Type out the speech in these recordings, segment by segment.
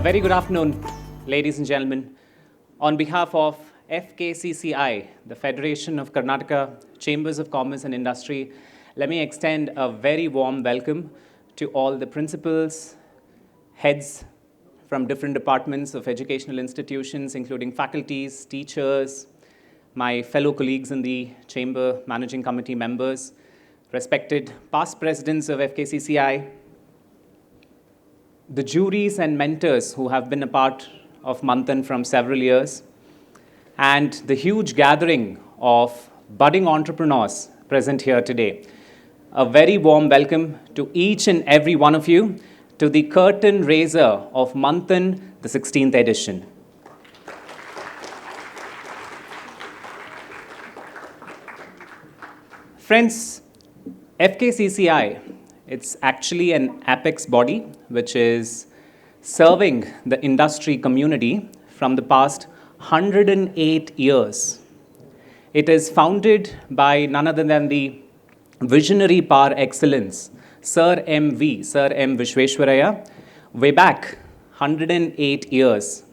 very good afternoon, ladies and gentlemen. On behalf of FKCCI, the Federation of Karnataka Chambers of Commerce and Industry, let me extend a very warm welcome to all the principals, heads from different departments of educational institutions, including faculties, teachers, my fellow colleagues in the Chamber Managing Committee members, respected past presidents of FKCCI, the juries and mentors who have been a part of Manthan from several years, and the huge gathering of budding entrepreneurs present here today. A very warm welcome to each and every one of you to the curtain raiser of Manthan, the 16th edition. Friends, FKCCI, it's actually an apex body which is serving the industry community from the past 108 years. It is founded by none other than the visionary par excellence, Sir M. Vishweshwaraya, way back 108 years.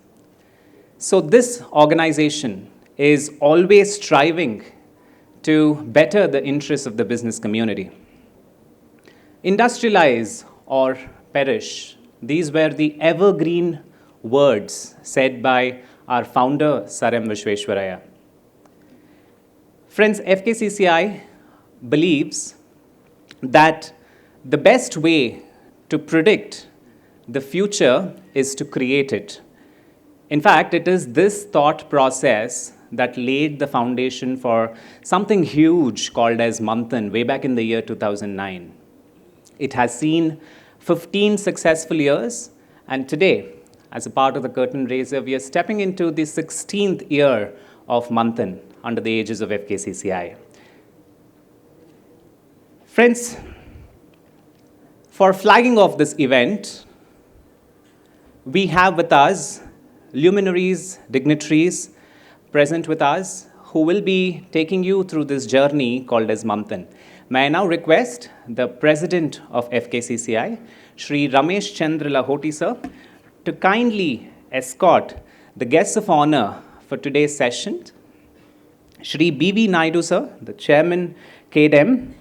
So this organization is always striving to better the interests of the business community. Industrialize or perish. These were the evergreen words said by our founder, Sir M. Vishweshwaraya. Friends, FKCCI believes that the best way to predict the future is to create it. In fact, it is this thought process that laid the foundation for something huge called as Manthan way back in the year 2009. It has seen 15 successful years, and today, as a part of the curtain raiser, we are stepping into the 16th year of Manthan under the aegis of FKCCI. Friends, for flagging off this event, we have with us luminaries, dignitaries present with us who will be taking you through this journey called as Manthan. May I now request the President of FKCCI, Shri Ramesh Chandra Lahoti sir, to kindly escort the guests of honor for today's session. Shri B V Naidu sir, the Chairman KDM,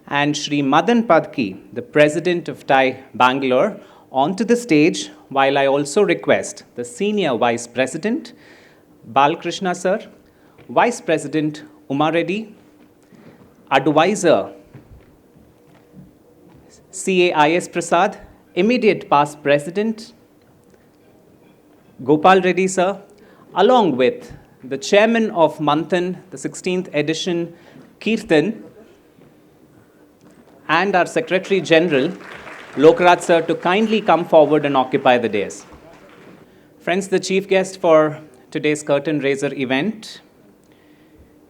and Shri Madan Padaki, the President of TiE Bengaluru, onto the stage, while I also request the Senior Vice President, Balkrishna sir, Vice President Uma Reddy, Advisor CAIS Prasad, Immediate Past President Gopal Reddy sir, along with the Chairman of Manthan, the 16th edition, Kirtan, and our Secretary General, Lokrat sir, to kindly come forward and occupy the dais. Friends, the chief guest for today's curtain raiser event,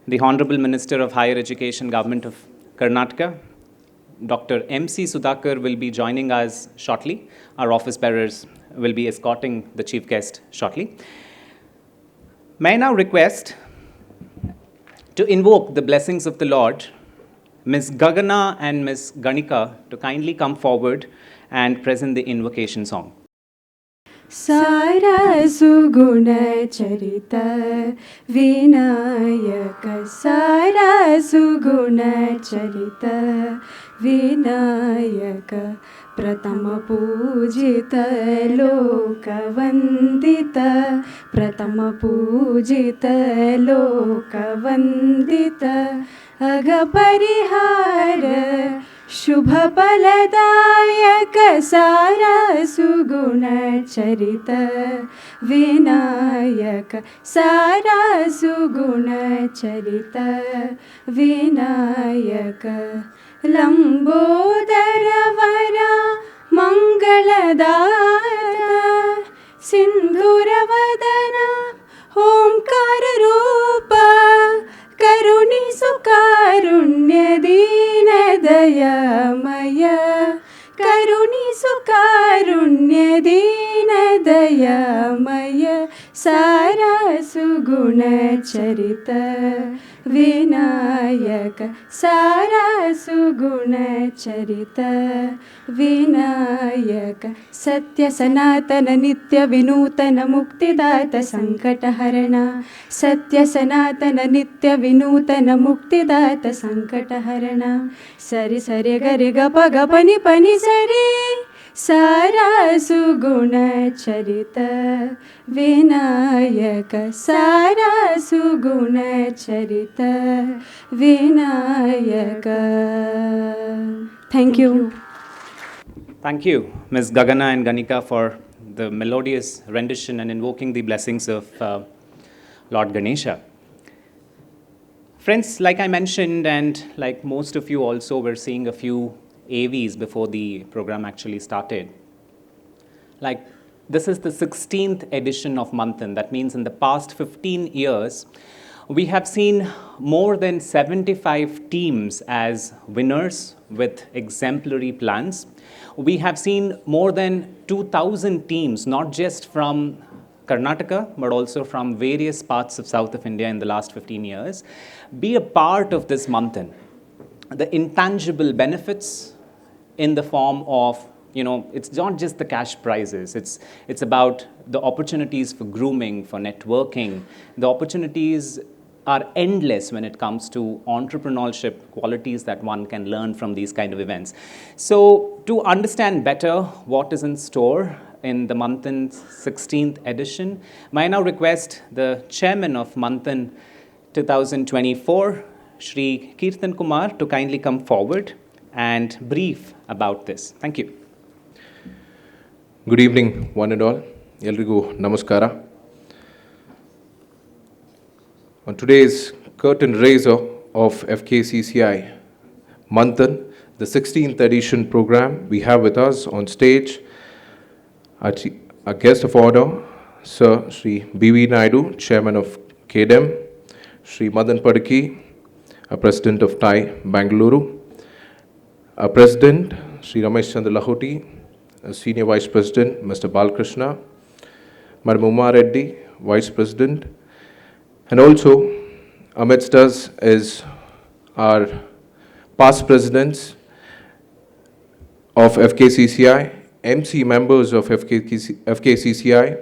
the Hon'ble Minister of Higher Education, Government of Karnataka, Dr. M.C. Sudhakar, will be joining us shortly. Our office bearers will be escorting the chief guest shortly. May I now request to invoke the blessings of the Lord, Ms. Gagana and Ms. Ganika, to kindly come forward and present the invocation song. Sara suguna charita Vinayaka, Sara suguna charita Vinayaka, Pratama pujita loka vandita, Pratama pujita loka vandita, Aga parihara Shubha paladayaka, Sara suguna charita Vinayaka, Sara suguna charita Vinayaka, Lambodara vara mangaladara, Sindhuravadana Omkara Rupa, Karunisu karunya dina dayamaya, Karunisu karunya dina dayamaya, Sara सुगुण चरित विनायक सारा सुगुण चरित विनायक सत्य सनातन नित्य विनूतन मुक्तिदात संकटहरण सत्य सनातन नित्य विनूतन मुक्तिदात संकटहरण सरि सरि गरि गप ग पनि पनि सरि सारा सुगुण चरित विनायक सारा सुगुण चरित Vinayak. Thank you. Thank you, Ms. Gagana and Ganika, for the melodious rendition and invoking the blessings of Lord Ganesha. Friends, like I mentioned, and like most of you also, we're seeing a few AVs before the program actually started. Like, this is the 16th edition of Manthan. That means in the past 15 years, we have seen more than 75 teams as winners with exemplary plans. We have seen more than 2,000 teams, not just from Karnataka, but also from various parts of south of India in the last 15 years, be a part of this Manthan. The intangible benefits in the form of, it's not just the cash prizes, it's about the opportunities for grooming, for networking. The opportunities are endless when it comes to entrepreneurship qualities that one can learn from these kind of events. So to understand better what is in store in the Manthan's 16th edition, may I now request the chairman of Manthan 2024, Shri Kumar, to kindly come forward and brief about this. Thank you. Good evening, one and all. Elrigu namaskara. On today's curtain raiser of FKCCI Manthan, the 16th edition program, we have with us on stage our guest of honor, Sir Shri B V Naidu, Chairman of KDEM, Shri Madan Padaki, President of TiE Bengaluru, President Shri Ramesh Chandra Lahoti, Senior Vice President Mr. Balkrishna, Madam Uma Reddy, Vice President, and also amidst us is our past presidents of FKCCI, MC members of FKCCI,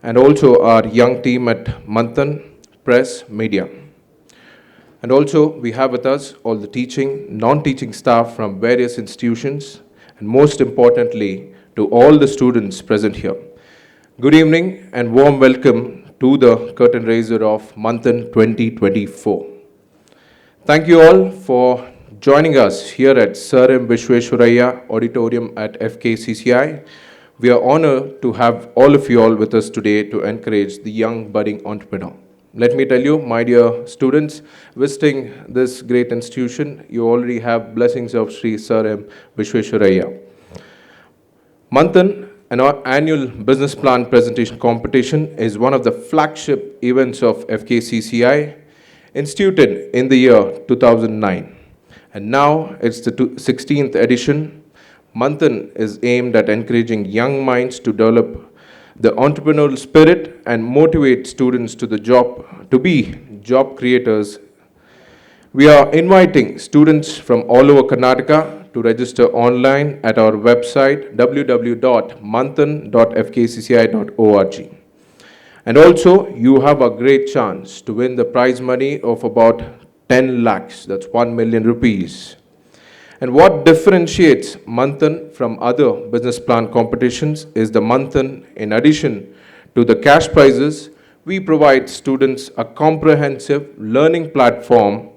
and also our young team at Manthan, Press, Media. And also we have with us all the teaching, non-teaching staff from various institutions, and most importantly, to all the students present here. Good evening and warm welcome to the curtain raiser of Manthan 2024. Thank you all for joining us here at Sir M. Vishweshwaraya Auditorium at FKCCI. We are honored to have all of you all with us today to encourage the young budding entrepreneur. Let me tell you, my dear students, visiting this great institution, you already have blessings of Sri Sir M. Vishweshwaraya. Manthan, an annual business plan presentation competition, is one of the flagship events of FKCCI, instituted in the year 2009. And now it's the 16th edition. Manthan is aimed at encouraging young minds to develop the entrepreneurial spirit and motivate students to be job creators. We are inviting students from all over Karnataka to register online at our website www.manthan.fkcci.org. And also, you have a great chance to win the prize money of about 10 lakhs, that's 1 million rupees. And what differentiates Manthan from other business plan competitions is the Manthan, in addition to the cash prizes, we provide students a comprehensive learning platform,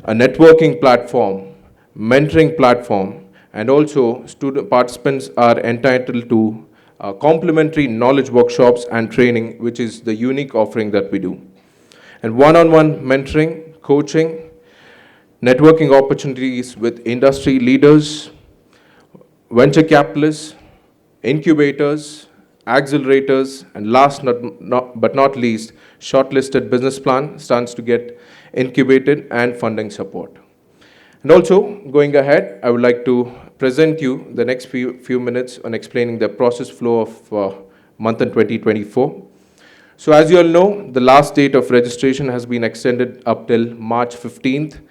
a networking platform, mentoring platform, and also student participants are entitled to complimentary knowledge workshops and training, which is the unique offering that we do. And one-on-one mentoring, coaching, networking opportunities with industry leaders, venture capitalists, incubators, accelerators, and last but not least, shortlisted business plan stands to get incubated and funding support. And also, going ahead, I would like to present you the next few minutes on explaining the process flow of Manthan 2024. So as you all know, the last date of registration has been extended up till March 15th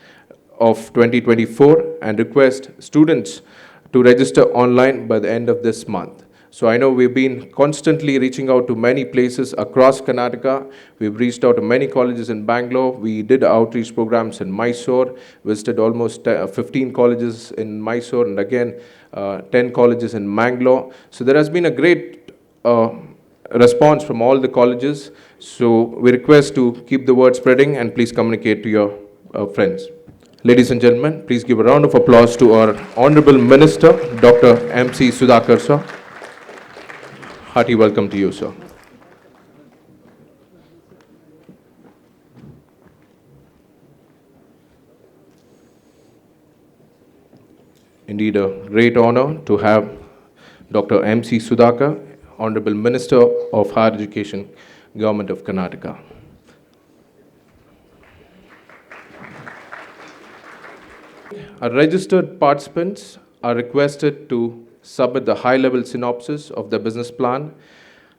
of 2024 and request students to register online by the end of this month. So I know we've been constantly reaching out to many places across Karnataka. We've reached out to many colleges in Bangalore. We did outreach programs in Mysore, visited almost 15 colleges in Mysore, and again 10 colleges in Mangalore. So there has been a great response from all the colleges. So we request to keep the word spreading and please communicate to your friends. Ladies and gentlemen, please give a round of applause to our Honorable Minister, Dr. M.C. Sudhakar, sir. Hearty welcome to you, sir. Indeed, a great honor to have Dr. M.C. Sudhakar, Honorable Minister of Higher Education, Government of Karnataka. Our registered participants are requested to submit the high-level synopsis of the business plan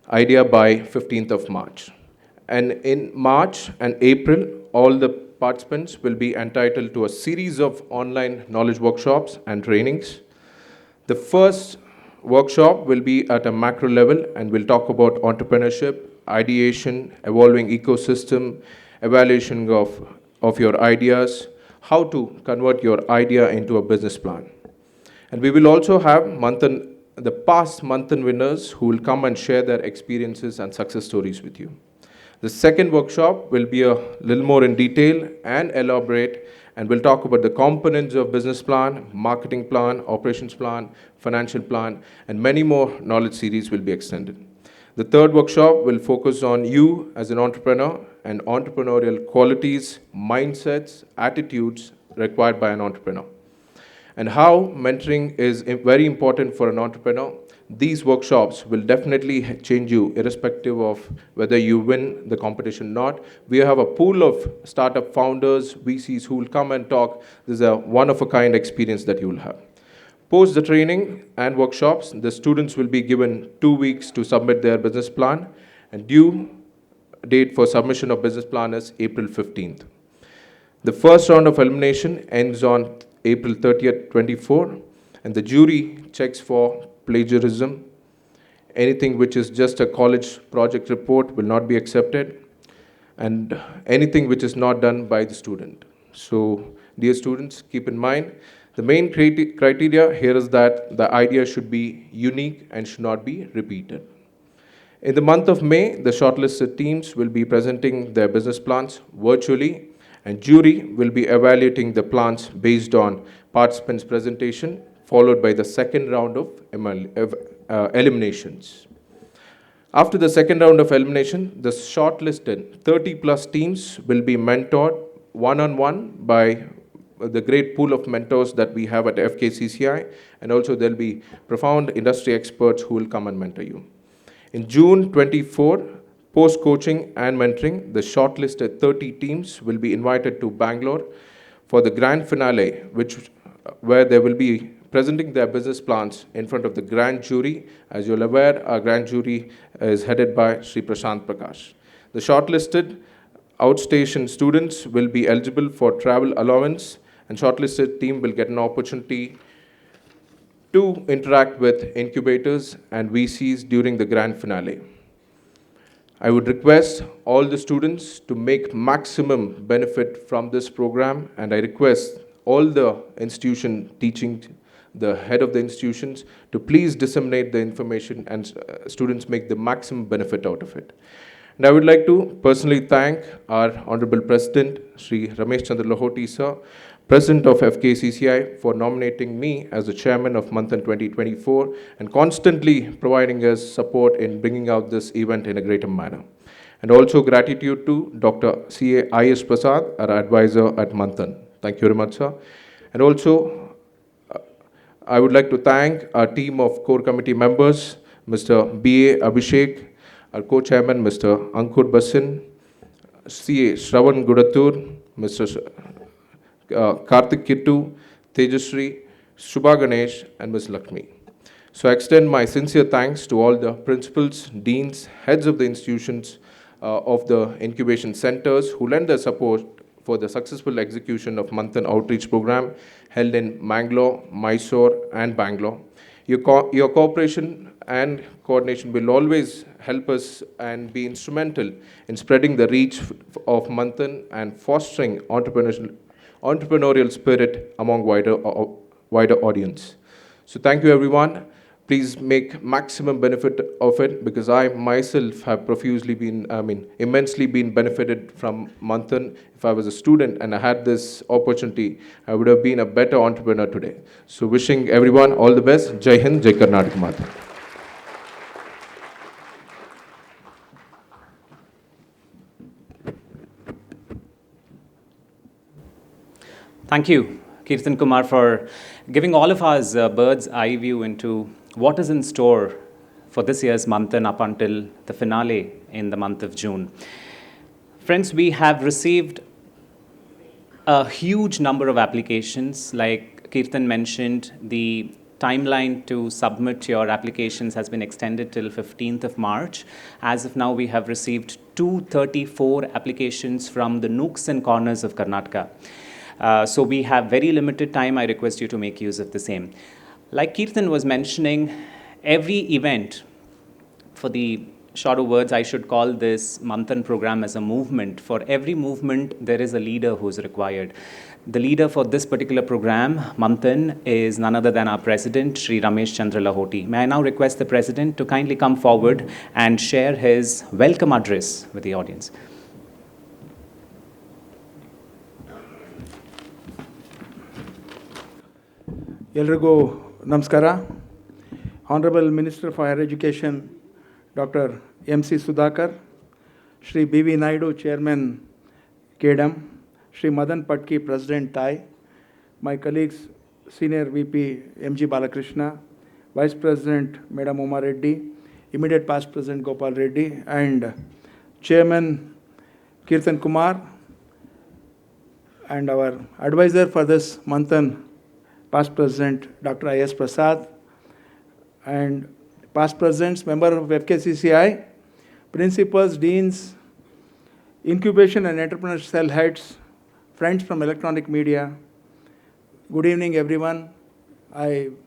idea by 15th of March. And in March and April, all the participants will be entitled to a series of online knowledge workshops and trainings. The first workshop will be at a macro level and we'll talk about entrepreneurship, ideation, evolving ecosystem, evaluation of your ideas, how to convert your idea into a business plan. And we will also have the past Manthan winners who will come and share their experiences and success stories with you. The second workshop will be a little more in detail and elaborate, and we'll talk about the components of business plan, marketing plan, operations plan, financial plan, and many more knowledge series will be extended. The third workshop will focus on you as an entrepreneur and entrepreneurial qualities, mindsets, attitudes required by an entrepreneur, and how mentoring is very important for an entrepreneur. These workshops will definitely change you irrespective of whether you win the competition or not. We have a pool of startup founders, VCs who will come and talk. This is a one-of-a-kind experience that you will have. Post the training and workshops, the students will be given 2 weeks to submit their business plan, and due date for submission of business plan is April 15th. The first round of elimination ends on April 30th, 24, and the jury checks for plagiarism. Anything which is just a college project report will not be accepted, and anything which is not done by the student. So, dear students, keep in mind, the main criteria here is that the idea should be unique and should not be repeated. In the month of May, the shortlisted teams will be presenting their business plans virtually, and jury will be evaluating the plans based on participants' presentation, followed by the second round of eliminations. After the second round of elimination, the shortlisted 30+ teams will be mentored one-on-one by the great pool of mentors that we have at FKCCI, and also there'll be profound industry experts who will come and mentor you. In June 24, post-coaching and mentoring, the shortlisted 30 teams will be invited to Bangalore for the grand finale, where they will be presenting their business plans in front of the grand jury. As you're aware, our grand jury is headed by Shri Prashant Prakash. The shortlisted outstation students will be eligible for travel allowance, and shortlisted team will get an opportunity to interact with incubators and VCs during the grand finale. I would request all the students to make maximum benefit from this program, and I request all the institution teaching, the head of the institutions, to please disseminate the information and students make the maximum benefit out of it. And I would like to personally thank our Honorable President, Shri Ramesh Chandra Lahoti, sir, President of FKCCI, for nominating me as the Chairman of Manthan 2024 and constantly providing us support in bringing out this event in a greater manner. And also gratitude to Dr. C.A. I.S. Prasad, our advisor at Manthan. Thank you very much, sir. And also, I would like to thank our team of core committee members, Mr. B.A. Abhishek, our co-chairman, Mr. Ankur Basin, C.A. Shravan Gudatur, Mr. Karthik Kittu, Tejasri, Shubha Ganesh, and Ms. Lakshmi. So I extend my sincere thanks to all the principals, deans, heads of the institutions, of the incubation centers who lend their support for the successful execution of Manthan outreach program held in Mangalore, Mysore, and Bangalore. Your cooperation and coordination will always help us and be instrumental in spreading the reach of Manthan and fostering entrepreneurial spirit among wider audience. So thank you, everyone. Please make maximum benefit of it, because I myself have immensely been benefited from Manthan. If I was a student and I had this opportunity, I would have been a better entrepreneur today. So wishing everyone all the best. Jai Hind, Jai Karnataka Mata. Thank you, Kirtan Kumar, for giving all of us a bird's eye view into what is in store for this year's Manthan up until the finale in the month of June. Friends, we have received a huge number of applications. Like Kirtan mentioned, the timeline to submit your applications has been extended till 15th of March. As of now, we have received 234 applications from the nooks and corners of Karnataka. So we have very limited time. I request you to make use of the same. Like Kirtan was mentioning, every event, for the shorter words, I should call this Manthan program as a movement. For every movement, there is a leader who is required. The leader for this particular program, Manthan, is none other than our president, Shri Ramesh Chandra Lahoti. May I now request the president to kindly come forward and share his welcome address with the audience. ಎಲ್ರಿಗೂ ನಮಸ್ಕಾರ. Hon'ble Minister for Higher Education, Dr. M.C. Sudhakar, Shri B V Naidu, Chairman, KEDAM, Shri Madan Padaki, President, TiE, my colleagues, Senior VP M.G. Balakrishna, Vice President, Madam Uma Reddy, Immediate Past President Gopal Reddy, and Chairman Kirtan Kumar, and our advisor for this Manthan, Past President Dr. I.S. Prasad, and past presidents, member of FKCCI, principals, deans, incubation and entrepreneur cell heads, friends from electronic media. Good evening, everyone. I'm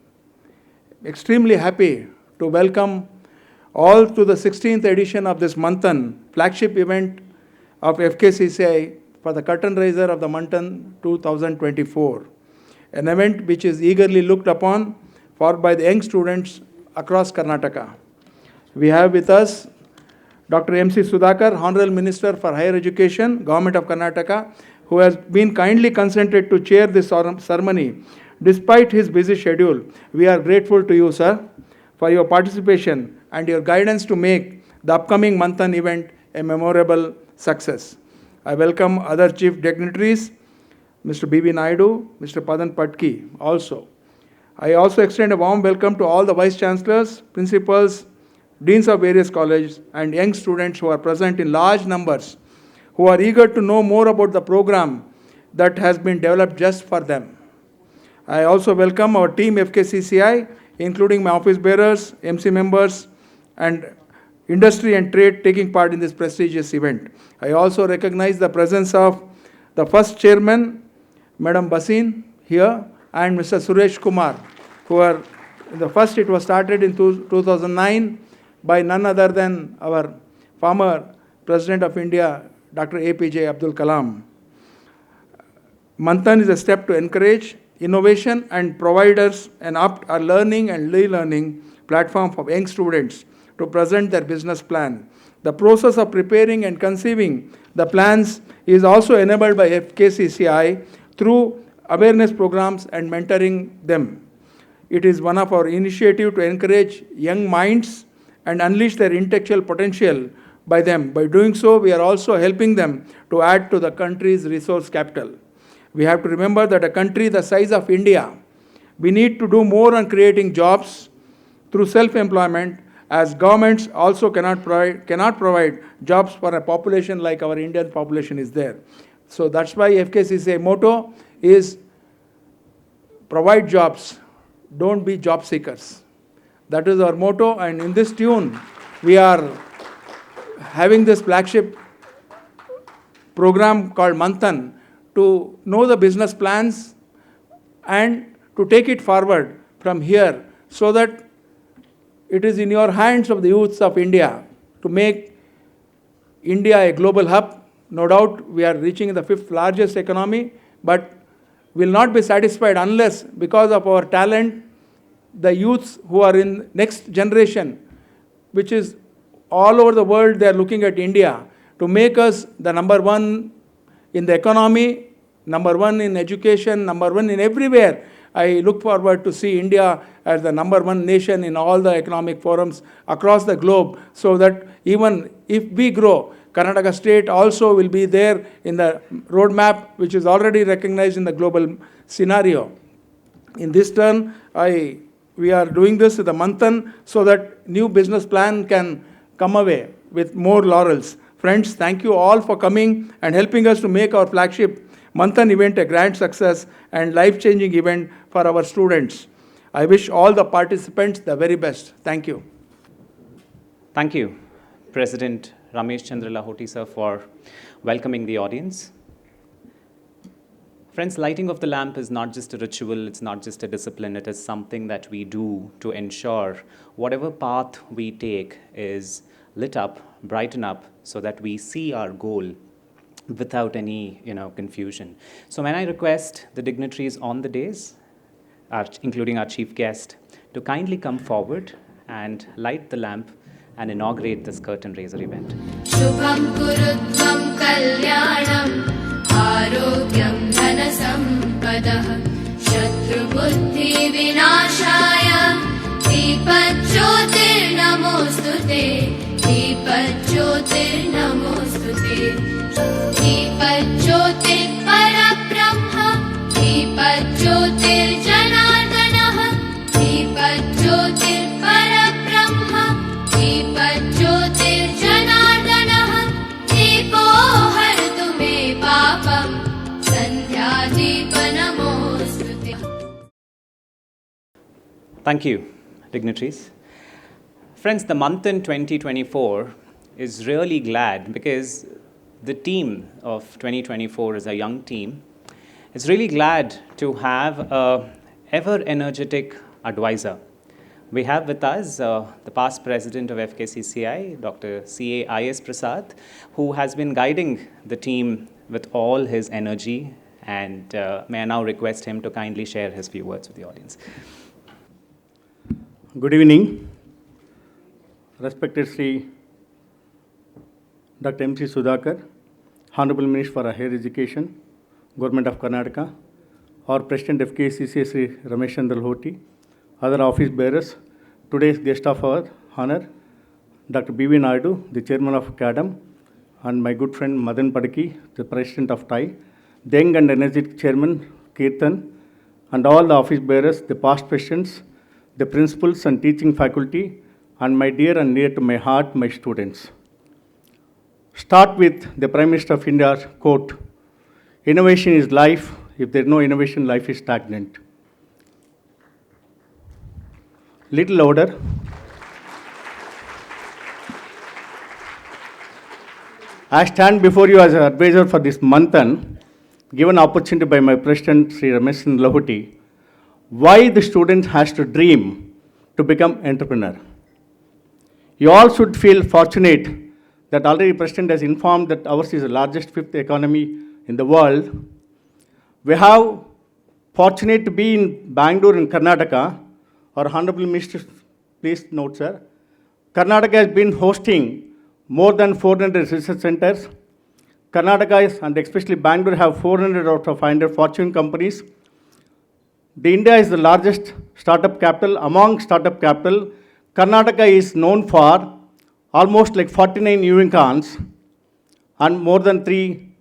extremely happy to welcome all to the 16th edition of this Manthan, flagship event of FKCCI for the curtain raiser of the Manthan 2024. An event which is eagerly looked upon by the young students across Karnataka. We have with us Dr. M.C. Sudhakar, Honorable Minister for Higher Education, Government of Karnataka, who has been kindly consented to chair this ceremony. Despite his busy schedule, we are grateful to you, sir, for your participation and your guidance to make the upcoming Manthan event a memorable success. I welcome other chief dignitaries, Mr. B V Naidu, Mr. Madan Padaki also. I also extend a warm welcome to all the vice chancellors, principals, deans of various colleges, and young students who are present in large numbers, who are eager to know more about the program that has been developed just for them. I also welcome our team FKCCI, including my office bearers, MC members, and industry and trade taking part in this prestigious event. I also recognize the presence of the first chairman, Madam Basin here, and Mr. Suresh Kumar, who are the first. It was started in 2009 by none other than our former President of India, Dr. APJ Abdul Kalam. Manthan is a step to encourage innovation and provide us an learning and relearning platform for young students to present their business plan. The process of preparing and conceiving the plans is also enabled by FKCCI through awareness programs and mentoring them. It is one of our initiatives to encourage young minds and unleash their intellectual potential by them. By doing so, we are also helping them to add to the country's resource capital. We have to remember that a country the size of India, we need to do more on creating jobs through self-employment, as governments also cannot provide jobs for a population like our Indian population is there. So that's why FKCCI motto is provide jobs, don't be job seekers. That is our motto, and in this tune, we are having this flagship program called Manthan to know the business plans and to take it forward from here so that it is in your hands of the youths of India to make India a global hub. No doubt we are reaching the 5th largest economy, but will not be satisfied unless, because of our talent, the youths who are in next generation, which is all over the world, they are looking at India to make us the number one in the economy, number one in education, number one in everywhere. I look forward to see India as the number one nation in all the economic forums across the globe, so that even if we grow, Karnataka state also will be there in the roadmap, which is already recognized in the global scenario. In this turn, we are doing this with the Manthan so that new business plan can come away with more laurels. Friends, thank you all for coming and helping us to make our flagship Manthan event a grand success and life-changing event for our students. I wish all the participants the very best. Thank you. Thank you, President Ramesh Chandra Lahoti sir, for welcoming the audience. Friends, lighting of the lamp is not just a ritual, it's not just a discipline, it is something that we do to ensure whatever path we take is lit up, brighten up, so that we see our goal without any confusion. So when I request the dignitaries on the days, including our chief guest, to kindly come forward and light the lamp and inaugurate this curtain raiser event. Shubham kurutvam kalyanam arogyam dhanasampadah shatru buddhi vinashaya deepajyotir namostute deepajyotir namostute deepajyotir parabrahma deepajyotir janardanah deepajyotir parabrahma deepajyotir janardanah deepo hartu me papam sandhya deepa namostute. Thank you, dignitaries. Friends, the Manthan 2024 is really glad because the team of 2024 is a young team. It's really glad to have a ever-energetic advisor. We have with us the past president of FKCCI, Dr. C.A.I.S. Prasad, who has been guiding the team with all his energy, and may I now request him to kindly share his few words with the audience. Good evening, respected Shri Dr. M.C. Sudhakar, Hon'ble Minister for Higher Education, Government of Karnataka, our President FKCCI Shri Ramesh Chandra Lahoti, other office bearers, today's guest of our honor, Dr. B V Naidu, the Chairman of CADAM, and my good friend Madan Padaki, the President of TiE, the young and energetic Chairman Kirtan, and all the office bearers, the past presidents, the principals and teaching faculty, and my dear and near to my heart, my students. Start with the Prime Minister of India's quote, "Innovation is life. If there is no innovation, life is stagnant." Little louder. I stand before you as an advisor for this Manthan, given opportunity by my President, Shri Ramesh Chandra Lahoti, why the student has to dream to become entrepreneur. You all should feel fortunate that already President has informed that ours is the largest 5th economy in the world. We have fortunate to be in Bangalore in Karnataka. Our Honorable Minister, please note, sir, Karnataka has been hosting more than 400 research centers. Karnataka is, and especially Bangalore, have 400 out of 500 fortune companies. The India is the largest startup capital. Among startup capital, Karnataka is known for almost like 49 unicorns and more than 3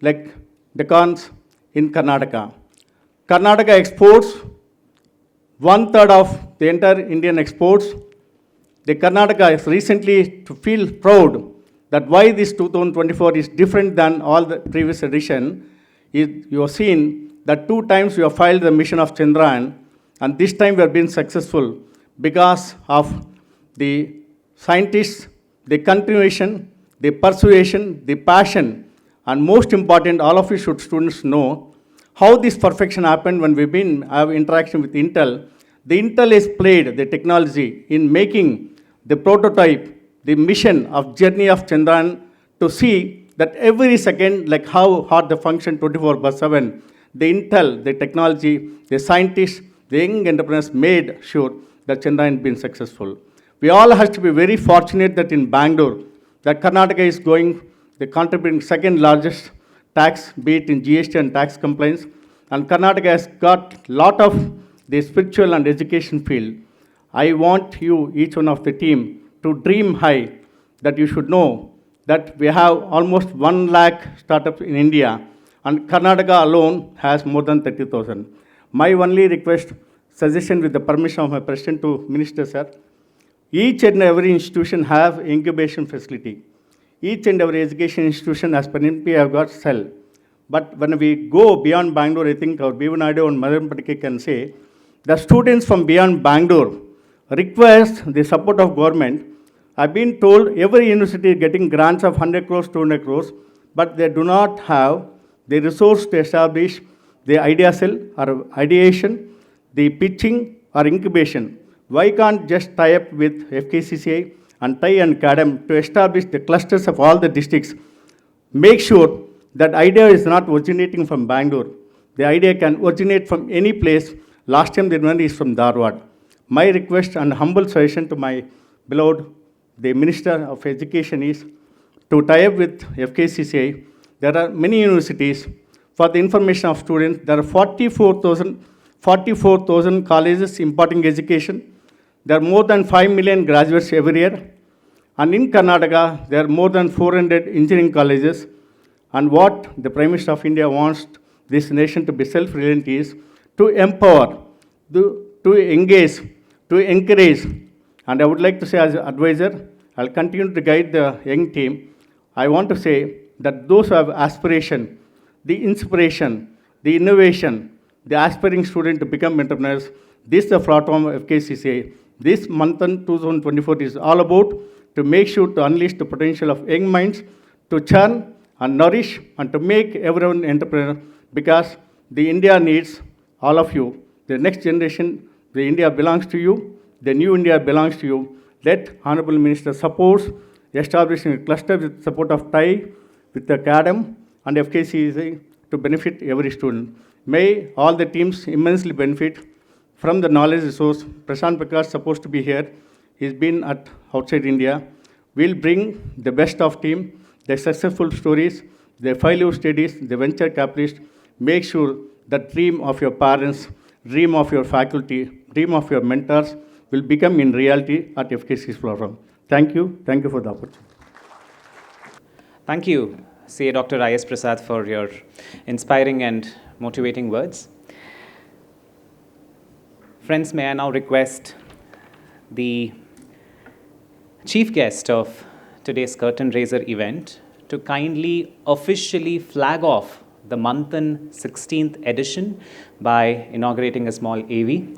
like decans in Karnataka. Karnataka exports 1/3 of the entire Indian exports. The Karnataka is recently to feel proud that why this 2024 is different than all the previous edition is you have seen that 2 times we have filed the mission of Chandrayaan, and this time we have been successful because of the scientists, the continuation, the persuasion, the passion, and most important, all of you should students know how this perfection happened when have interaction with Intel. The Intel has played the technology in making the prototype, the mission of journey of Chandrayaan to see that every second, like how hard the function 24/7, the Intel, the technology, the scientists, the young entrepreneurs made sure that Chandrayaan been successful. We all have to be very fortunate that in Bangalore, that Karnataka is the contributing second largest tax, be it in GST and tax compliance, and Karnataka has got lot of the spiritual and education field. I want you, each one of the team, to dream high, that you should know that we have almost 1 lakh startups in India, and Karnataka alone has more than 30,000. My only request, suggestion with the permission of my president to minister, sir, each and every institution have incubation facility. Each and every education institution as per NP have got cell. But when we go beyond Bangalore, I think our V Naidu and Madan Padaki can say, the students from beyond Bangalore request the support of government. I've been told every university is getting grants of 100 crores, 200 crores, but they do not have the resource to establish the idea cell or ideation, the pitching or incubation. Why can't just tie up with FKCCI and TiE and CADM to establish the clusters of all the districts? Make sure that idea is not originating from Bangalore. The idea can originate from any place. Last time the one is from Dharwad. My request and humble suggestion to my beloved, the Minister of Education, is to tie up with FKCCI. There are many universities. For the information of students, there are 44,000 colleges imparting education. There are more than 5 million graduates every year. And in Karnataka, there are more than 400 engineering colleges. And what the Prime Minister of India wants this nation to be self-reliant is to empower, to engage, to encourage. And I would like to say as an advisor, I'll continue to guide the young team. I want to say that those who have aspiration, the inspiration, the innovation, the aspiring student to become entrepreneurs, this is the platform of FKCCI. This Manthan 2024 is all about to make sure to unleash the potential of young minds, to churn and nourish and to make everyone entrepreneur, because the India needs all of you. The next generation, the India belongs to you. The new India belongs to you. Let Honorable Minister supports establishing a cluster with support of TiE, with the CADM and FKCCI to benefit every student. May all the teams immensely benefit from the knowledge resource. Prashant Prakash supposed to be here. He's been at outside India. We'll bring the best of team, the successful stories, the failure studies, the venture capitalists. Make sure the dream of your parents, dream of your faculty, dream of your mentors will become in reality at FKC's platform. Thank you. Thank you for the opportunity. Thank you, CA Dr. I.S. Prasad, for your inspiring and motivating words. Friends, may I now request the chief guest of today's curtain raiser event to kindly officially flag off the Manthan 16th edition by inaugurating a small AV.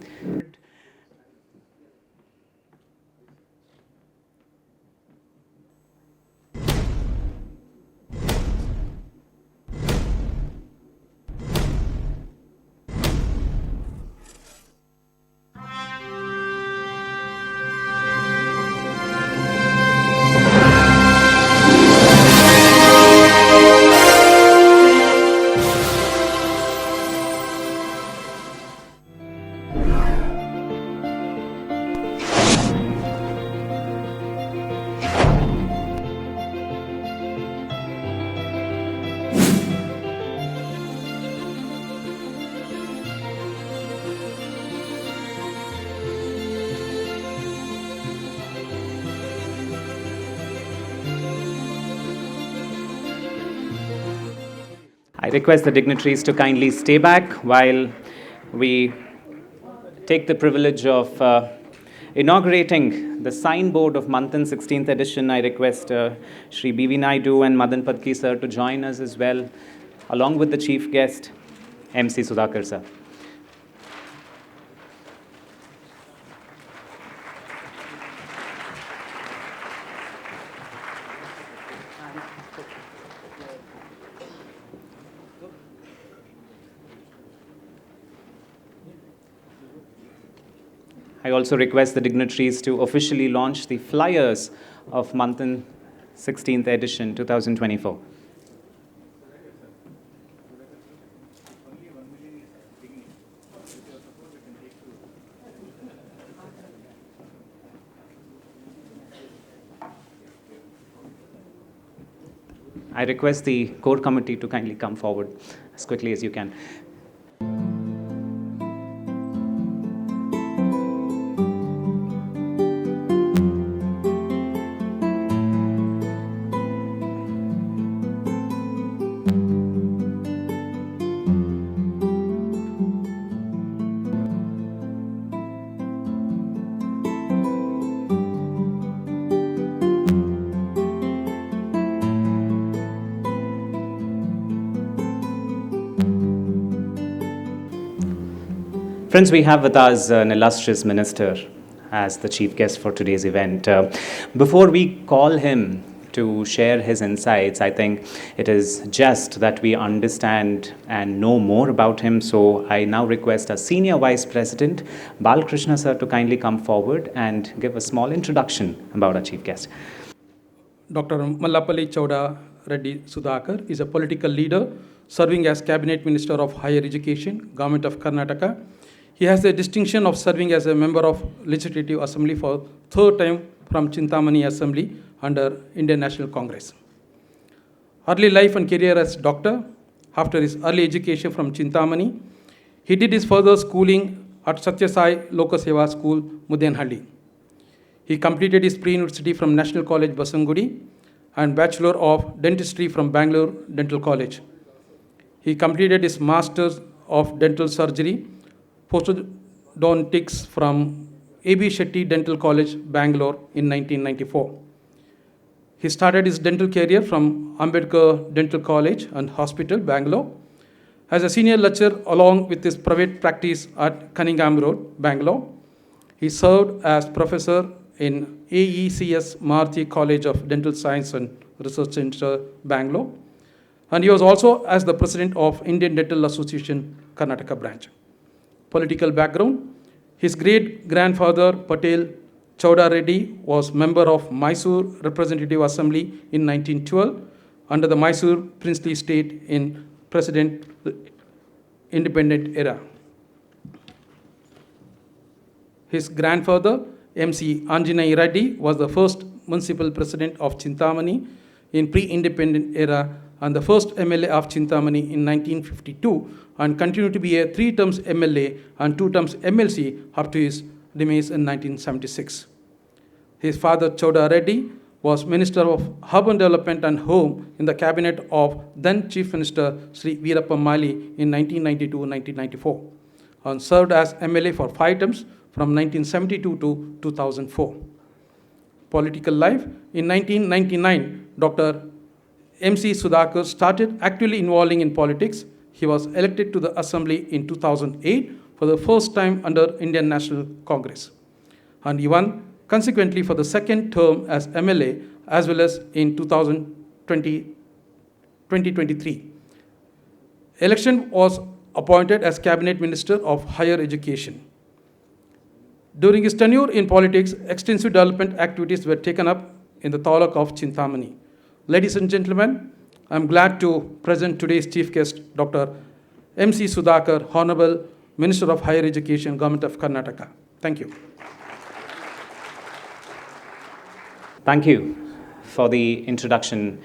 I request the dignitaries to kindly stay back while we take the privilege of inaugurating the signboard of Manthan 16th edition. I request Shri B V Naidu and Madan Padaki sir to join us as well, along with the chief guest, MC Sudhakar sir. I also request the dignitaries to officially launch the flyers of Manthan 16th edition 2024. I request the core committee to kindly come forward as quickly as you can. Friends, we have with us an illustrious minister as the chief guest for today's event. Before we call him to share his insights, I think it is just that we understand and know more about him. So I now request our Senior Vice President, Balakrishna sir, to kindly come forward and give a small introduction about our chief guest. Dr. Mallapalli Chowda Reddy Sudhakar is a political leader serving as Cabinet Minister of Higher Education, Government of Karnataka. He has the distinction of serving as a member of Legislative Assembly for third time from Chintamani Assembly under Indian National Congress. Early life and career as doctor. After his early education from Chintamani, he did his further schooling at Satya Sai Lokaseva School, Mudenhalli. He completed his pre-university from National College, Basangudi, and Bachelor of Dentistry from Bangalore Dental College. He completed his Masters of Dental Surgery, Postodontics from A.B. Shetty Dental College, Bangalore in 1994. He started his dental career from Ambedkar Dental College and Hospital, Bangalore, as a senior lecturer along with his private practice at Cunningham Road, Bangalore. He served as professor in AECS Maruti College of Dental Science and Research Center, Bangalore. And he was also as the president of Indian Dental Association, Karnataka branch. Political background. His great-grandfather, Patel Chowda Reddy, was member of Mysore Representative Assembly in 1912 under the Mysore princely state in President independent era. His grandfather, MC Anjaney Reddy, was the first municipal president of Chintamani in pre-independent era and the first MLA of Chintamani in 1952 and continued to be a 3 terms MLA and 2 terms MLC up to his demise in 1976. His father, Chowda Reddy, was Minister of Urban Development and Home in the cabinet of then Chief Minister Shri Veerappa Moily in 1992-1994 and served as MLA for 5 terms from 1972 to 2004. Political life. In 1999, Dr. MC Sudhakar started actively involving in politics. He was elected to the Assembly in 2008 for the first time under Indian National Congress. And he won consequently for the second term as MLA as well as in 2023. Election was appointed as Cabinet Minister of Higher Education. During his tenure in politics, extensive development activities were taken up in the Taluk of Chintamani. Ladies and gentlemen, I'm glad to present today's chief guest, Dr. MC Sudhakar, Hon'ble Minister of Higher Education, Government of Karnataka. Thank you. Thank you for the introduction,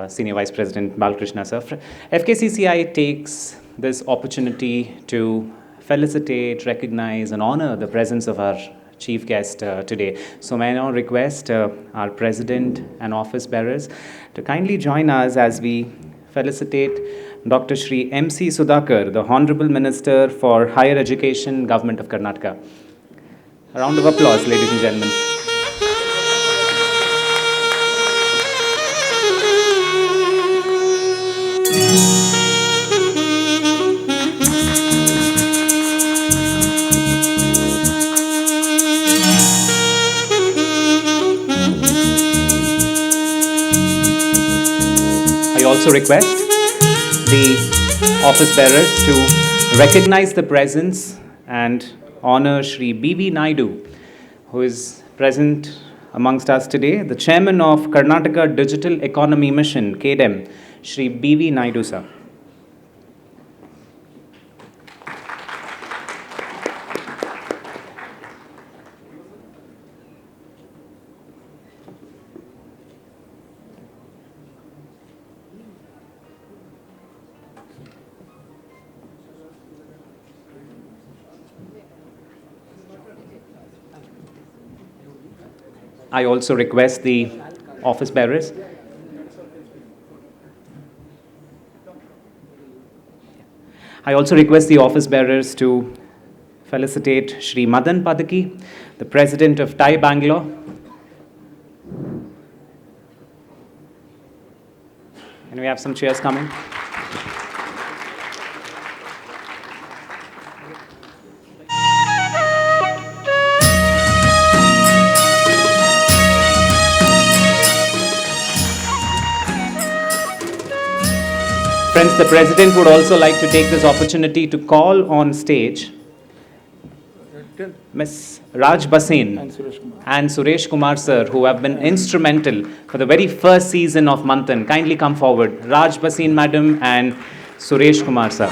Senior Vice President Balakrishna sir. FKCCI takes this opportunity to felicitate, recognize, and honor the presence of our chief guest today. So may I now request our President and office bearers to kindly join us as we felicitate Dr. Shri MC Sudhakar, the Honorable Minister for Higher Education, Government of Karnataka. A round of applause, ladies and gentlemen. I also request the office bearers to recognize the presence and honor Shri B V Naidu, who is present amongst us today, the chairman of Karnataka Digital Economy Mission, KDEM, Shri B V Naidu, sir. I also request the office bearers. I also request the office bearers to felicitate Shri Madan Padaki, the president of TiE Bengaluru. And we have some chairs coming. Friends, the President would also like to take this opportunity to call on stage Ms. Raj Basin and Suresh Kumar sir, who have been instrumental for the very first season of Manthan. Kindly come forward. Raj Basin madam and Suresh Kumar sir.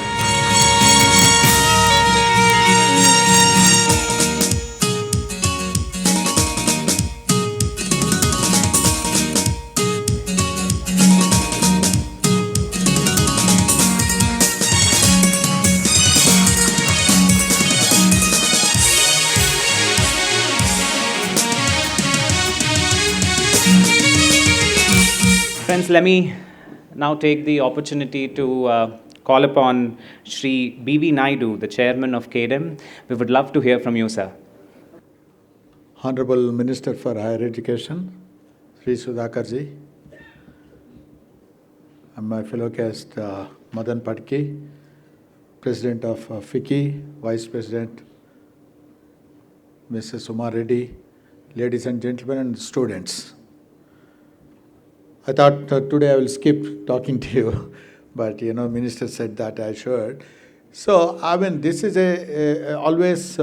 Friends, let me now take the opportunity to call upon Shri B V Naidu, the chairman of KDEM. We would love to hear from you, sir. Honorable Minister for Higher Education, Shri Sudhakar ji, and my fellow guest Madan Padaki, President of FKCCI, Vice President Mrs. Uma Reddy, ladies and gentlemen and students. I thought today I will skip talking to you, but Minister said that I should. So, this is always,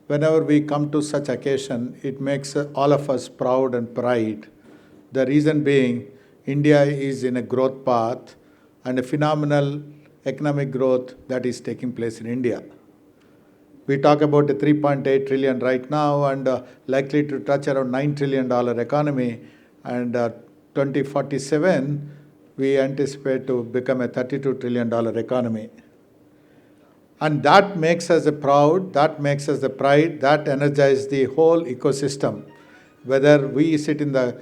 whenever we come to such occasion, it makes all of us proud and pride. The reason being, India is in a growth path and a phenomenal economic growth that is taking place in India. We talk about the 3.8 trillion right now and likely to touch around $9 trillion economy, and 2047, we anticipate to become a $32 trillion economy. And that makes us proud, that makes us the pride, that energizes the whole ecosystem. Whether we sit in the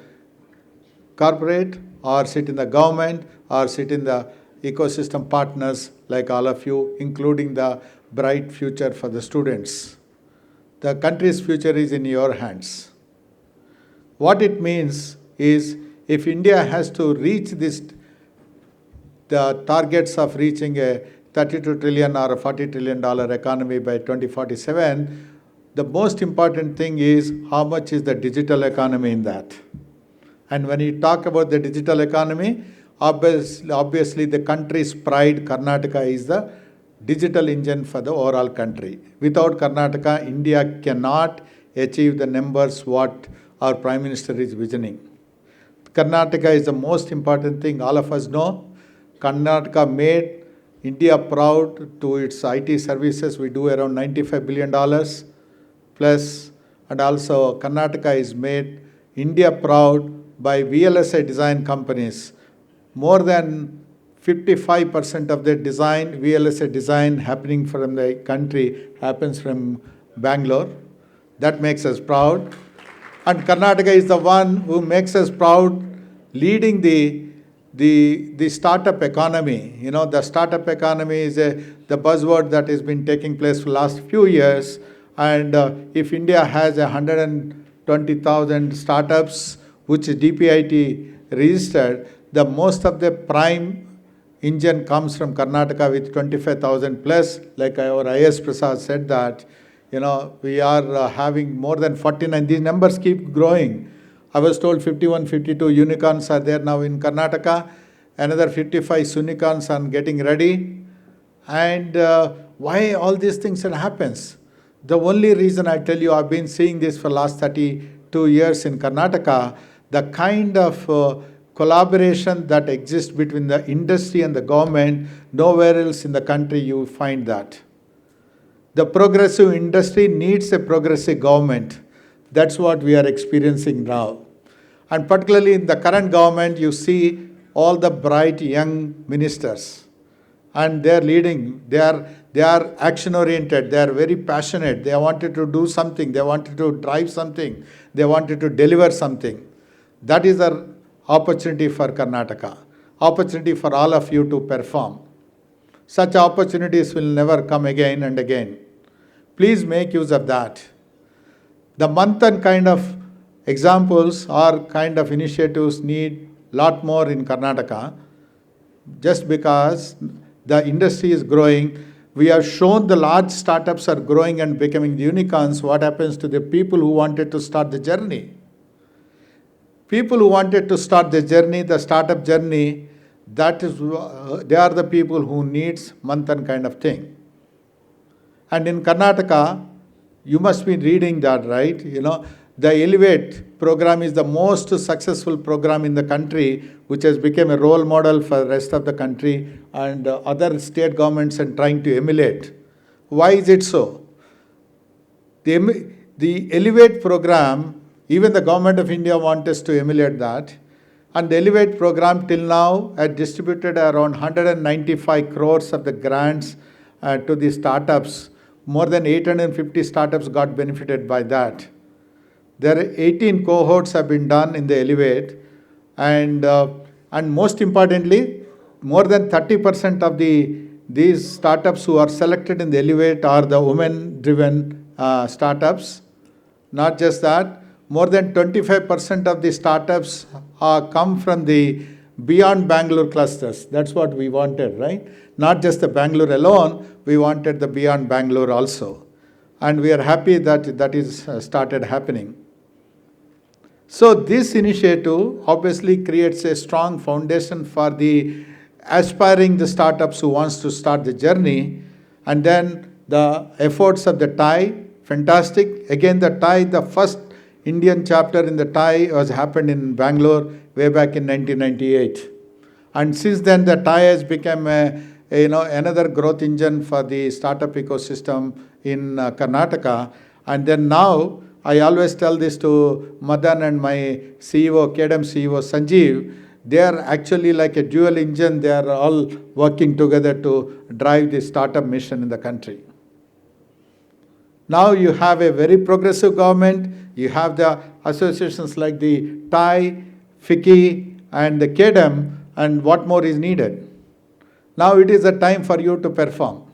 corporate or sit in the government or sit in the ecosystem partners like all of you, including the bright future for the students. The country's future is in your hands. What it means is, if India has to reach the targets of reaching a 32 trillion or a $40 trillion economy by 2047, the most important thing is how much is the digital economy in that. And when you talk about the digital economy, obviously the country's pride, Karnataka, is the digital engine for the overall country. Without Karnataka, India cannot achieve the numbers what our Prime Minister is visioning. Karnataka is the most important thing. All of us know Karnataka made India proud to its IT services. We do around $95 billion plus, and also Karnataka is made India proud by VLSI design companies. More than 55% of their design, VLSI design happening from the country happens from Bangalore. That makes us proud. And Karnataka is the one who makes us proud, leading the startup economy. The startup economy is the buzzword that has been taking place for the last few years. And if India has 120,000 startups, which is DPIT registered, the most of the prime engine comes from Karnataka with 25,000 plus. Like our IS Prasad said that, we are having more than 49. These numbers keep growing. I was told 51, 52 unicorns are there now in Karnataka. Another 55 unicorns are getting ready. And why all these things happens? The only reason I tell you, I've been seeing this for the last 32 years in Karnataka, the kind of collaboration that exists between the industry and the government, nowhere else in the country you find that. The progressive industry needs a progressive government. That's what we are experiencing now. And particularly in the current government, you see all the bright young ministers. And they are leading, they are action oriented, they are very passionate, they wanted to do something, they wanted to drive something, they wanted to deliver something. That is the opportunity for Karnataka, opportunity for all of you to perform. Such opportunities will never come again and again. Please make use of that. The Manthan kind of examples or kind of initiatives need a lot more in Karnataka, just because the industry is growing. We have shown the large startups are growing and becoming the unicorns. What happens to the people who wanted to start the journey? People who wanted to start the journey, the startup journey, that is, they are the people who needs Manthan kind of thing. And in Karnataka, you must be reading that, right? You know, the Elevate program is the most successful program in the country, which has become a role model for the rest of the country and other state governments are trying to emulate. Why is it so? The Elevate program, even the government of India wants us to emulate that. And the Elevate program till now has distributed around 195 crores of the grants to the startups. More than 850 startups got benefited by that. There are 18 cohorts have been done in the Elevate, and most importantly, more than 30% of these startups who are selected in the Elevate are the women-driven startups. Not just that, more than 25% of the startups come from the beyond Bangalore clusters. That's what we wanted, right? Not just the Bangalore alone, we wanted the beyond Bangalore also. And we are happy that that is started happening. So this initiative obviously creates a strong foundation for the the startups who wants to start the journey. And then the efforts of the TiE, fantastic. Again, the TiE, the first Indian chapter in the TiE was happened in Bangalore way back in 1998. And since then, the TiE has become another growth engine for the startup ecosystem in Karnataka. And then now, I always tell this to Madan and my CEO, KDM CEO, Sanjeev, they are actually like a dual engine. They are all working together to drive the startup mission in the country. Now you have a very progressive government. You have the associations like the TiE, FKCCI, and the KDM, and what more is needed? Now it is a time for you to perform.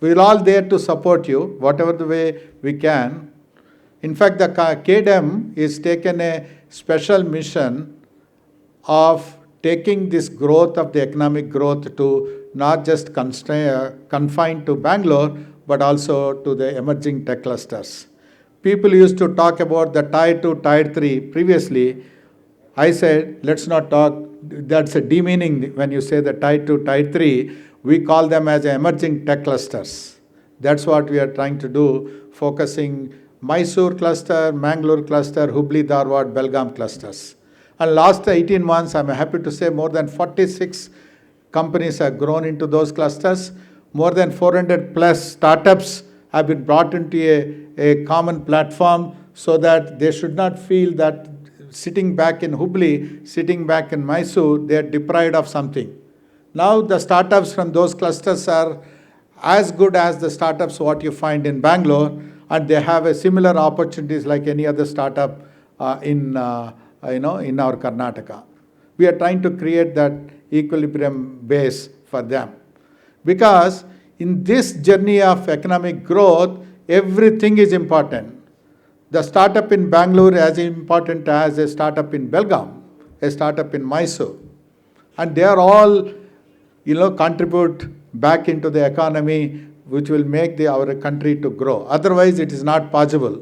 We are all there to support you, whatever the way we can. In fact, the KDM is taken a special mission of taking this growth of the economic growth to not just confined to Bangalore, but also to the emerging tech clusters. People used to talk about the Tier 2, Tier 3 previously. I said, let's not talk, that's a demeaning when you say the Tier 2, Tier 3. We call them as emerging tech clusters. That's what we are trying to do, focusing Mysore cluster, Mangalore cluster, Hubli, Dharwad, Belgaum clusters. And last 18 months, I'm happy to say more than 46 companies have grown into those clusters. More than 400 plus startups have been brought into a common platform so that they should not feel that sitting back in Hubli, sitting back in Mysore, they are deprived of something. Now the startups from those clusters are as good as the startups what you find in Bangalore, and they have a similar opportunities like any other startup in our Karnataka. We are trying to create that equilibrium base for them. Because in this journey of economic growth, everything is important. The startup in Bangalore is as important as a startup in Belgaum, a startup in Mysore. And they are all, contribute back into the economy, which will make our country to grow. Otherwise, it is not possible.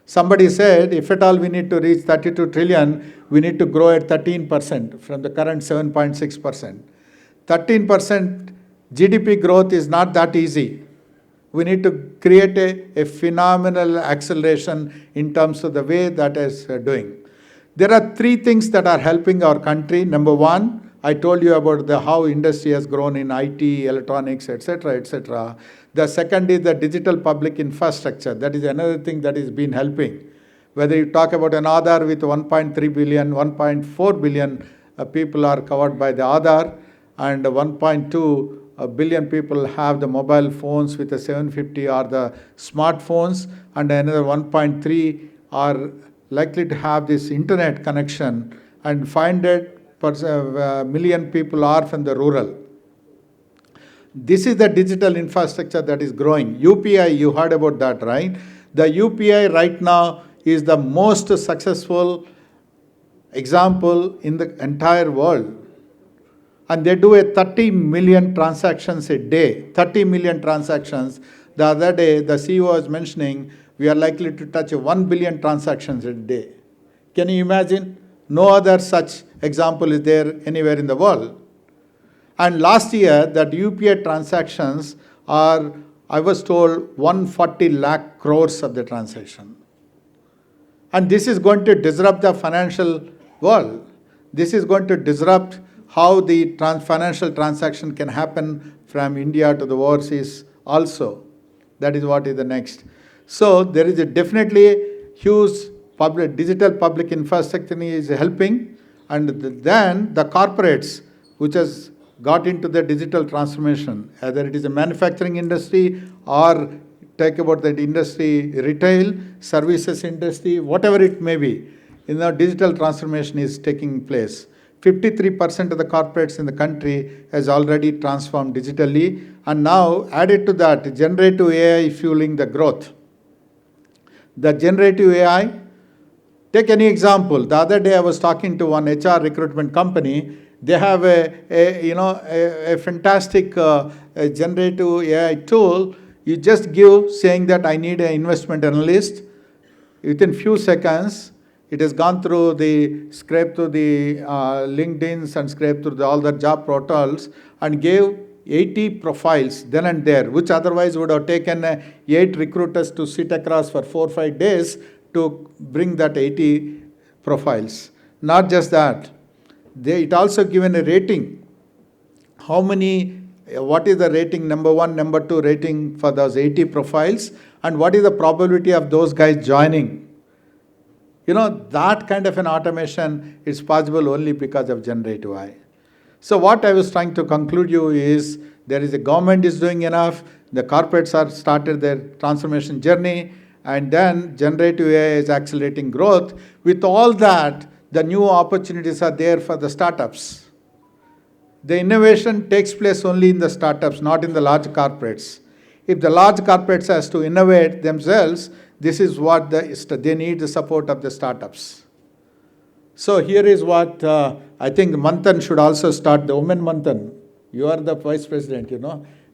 Somebody said, if at all we need to reach 32 trillion, we need to grow at 13% from the current 7.6%. 13% GDP growth is not that easy. We need to create a phenomenal acceleration in terms of the way that is doing. There are three things that are helping our country. Number one, I told you about how industry has grown in IT, electronics, etc., etc. The second is the digital public infrastructure. That is another thing that has been helping. Whether you talk about an Aadhaar with 1.3 billion, 1.4 billion people are covered by the Aadhaar, and 1.2 billion people have the mobile phones with the 750 or the smartphones, and another 1.3 are likely to have this internet connection, and 500 million people are from the rural. This is the digital infrastructure that is growing. UPI, you heard about that, right? The UPI right now is the most successful example in the entire world. And they do 30 million transactions a day. 30 million transactions. The other day, the CEO was mentioning, we are likely to touch 1 billion transactions a day. Can you imagine? No other such example is there anywhere in the world. And last year, that UPI transactions are, I was told, 140 lakh crores of the transaction. And this is going to disrupt the financial world. This is going to disrupt how the financial transaction can happen from India to the overseas also. That is what is the next. So there is definitely huge digital public infrastructure is helping, and then the corporates which has got into the digital transformation, either it is a manufacturing industry or take about that industry, retail, services industry, whatever it may be, digital transformation is taking place. 53% of the corporates in the country has already transformed digitally, and now added to that, generative AI fueling the growth. The generative AI, take any example. The other day I was talking to one HR recruitment company. They have a fantastic generative AI tool. You just give saying that I need an investment analyst. Within few seconds, it has gone through scraped through the LinkedIns and scraped through all the job portals and gave 80 profiles then and there, which otherwise would have taken 8 recruiters to sit across for 4 or 5 days to bring that 80 profiles. Not just that, it also given a rating. What is the rating, number 1, number 2 rating for those 80 profiles, and what is the probability of those guys joining? That kind of an automation is possible only because of generative AI. So what I was trying to conclude you is, there is a government is doing enough, the corporates are started their transformation journey, and then generative AI is accelerating growth. With all that, the new opportunities are there for the startups. The innovation takes place only in the startups, not in the large corporates. If the large corporates has to innovate themselves, this is what they need the support of the startups. So here is what I think Manthan should also start, the Women Manthan. You are the Vice President, Your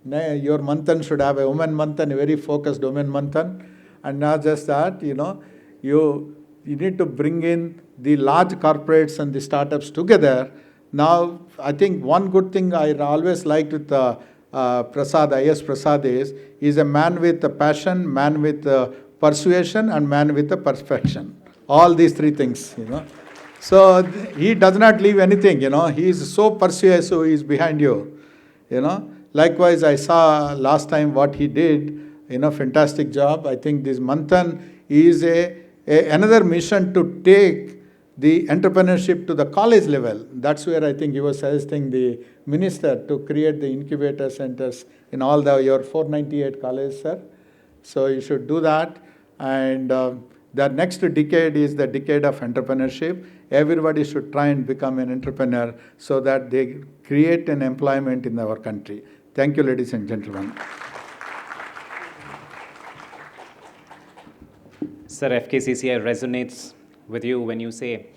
Manthan should have a Women Manthan, a very focused Women Manthan. And not just that, you need to bring in the large corporates and the startups together. Now, I think one good thing I always liked with Prasad, I.S. Prasad is a man with a passion, man with persuasion, and man with a perfection. All these three things, So he does not leave anything, He is so persuasive, he is behind you, Likewise, I saw last time what he did, fantastic job. I think this Manthan is another mission to take the entrepreneurship to the college level. That's where I think he was suggesting the minister to create the incubator centers in all your 498 colleges, sir. So you should do that. And the next decade is the decade of entrepreneurship. Everybody should try and become an entrepreneur so that they create an employment in our country. Thank you, ladies and gentlemen. Sir, FKCCI resonates with you when you say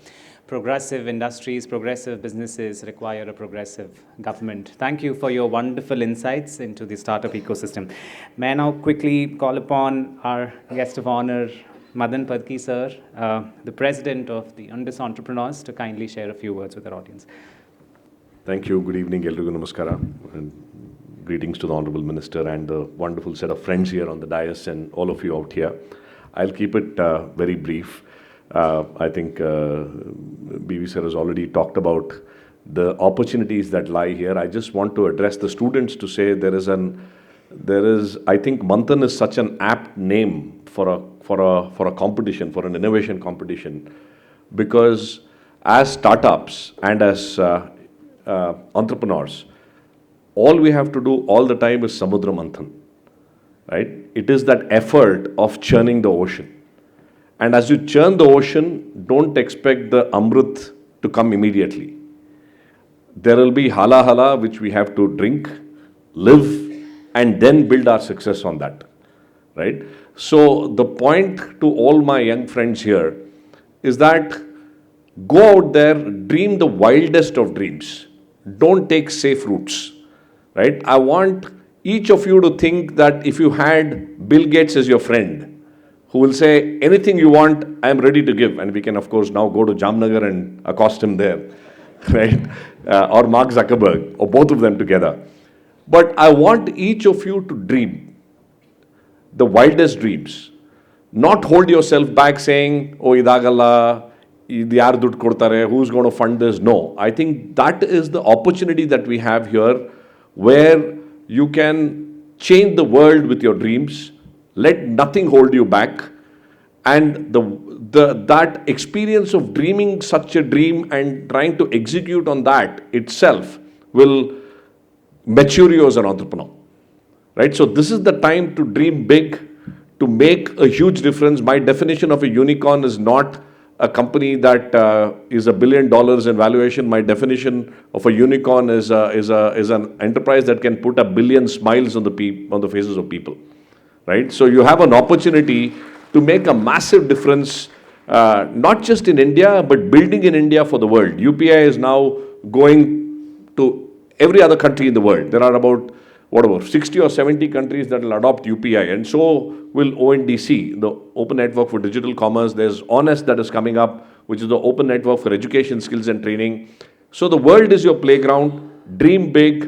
progressive industries, progressive businesses require a progressive government. Thank you for your wonderful insights into the startup ecosystem. May I now quickly call upon our guest of honor, Madan Padaki, sir, the president of the Undis Entrepreneurs, to kindly share a few words with our audience. Thank you. Good evening, Elrigu Namaskara. And greetings to the Honorable Minister and the wonderful set of friends here on the dais and all of you out here. I'll keep it very brief. I think BV sir has already talked about the opportunities that lie here. I just want to address the students to say I think Manthan is such an apt name for a competition, for an innovation competition, because as startups and as entrepreneurs, all we have to do all the time is Samudra Manthan, right? It is that effort of churning the ocean. And as you churn the ocean, don't expect the Amrit to come immediately. There will be hala hala which we have to drink, live, and then build our success on that, right? So the point to all my young friends here is that go out there, dream the wildest of dreams. Don't take safe routes, right? I want each of you to think that if you had Bill Gates as your friend, who will say, anything you want, I am ready to give. And we can, of course, now go to Jamnagar and accost him there, right? Or Mark Zuckerberg, or both of them together. But I want each of you to dream the wildest dreams. Not hold yourself back saying, oh, idagalla, yaar dud kodtare, who's going to fund this? No, I think that is the opportunity that we have here, where you can change the world with your dreams. Let nothing hold you back. And that experience of dreaming such a dream and trying to execute on that itself will mature you as an entrepreneur, right? So this is the time to dream big, to make a huge difference. My definition of a unicorn is not a company that is $1 billion in valuation. My definition of a unicorn is an enterprise that can put 1 billion smiles on the faces of people, right? So you have an opportunity to make a massive difference, not just in India, but building in India for the world. UPI is now going to every other country in the world. There are about, 60 or 70 countries that will adopt UPI, and so will ONDC, the Open Network for Digital Commerce. There's Hon'ble that is coming up, which is the Open Network for Education, Skills and Training. So the world is your playground. Dream big,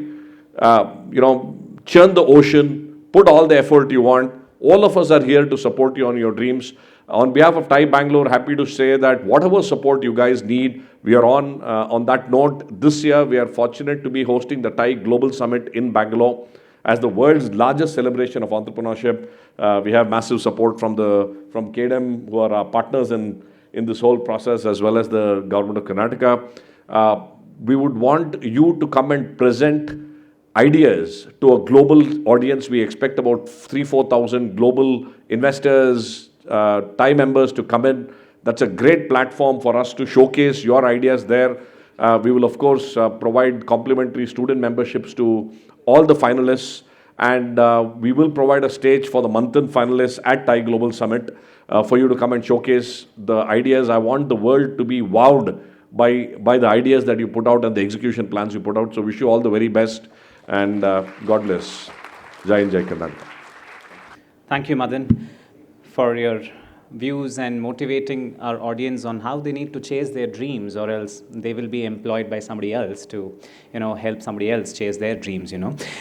churn the ocean, put all the effort you want. All of us are here to support you on your dreams. On behalf of TiE Bengaluru, happy to say that whatever support you guys need, we are on. On that note, this year we are fortunate to be hosting the TiE Global Summit in Bangalore as the world's largest celebration of entrepreneurship. We have massive support from KDM, who are our partners in this whole process, as well as the government of Karnataka. We would want you to come and present ideas to a global audience. We expect about 3,000-4,000 global investors, TiE members to come in. That's a great platform for us to showcase your ideas there. We will, of course, provide complimentary student memberships to all the finalists, and we will provide a stage for the Manthan finalists at TiE Global Summit for you to come and showcase the ideas. I want the world to be wowed by the ideas that you put out and the execution plans you put out. So wish you all the very best, and God bless. Jai Hind, Jai Karnataka. Thank you, Madan, for your views and motivating our audience on how they need to chase their dreams, or else they will be employed by somebody else to, help somebody else chase their dreams,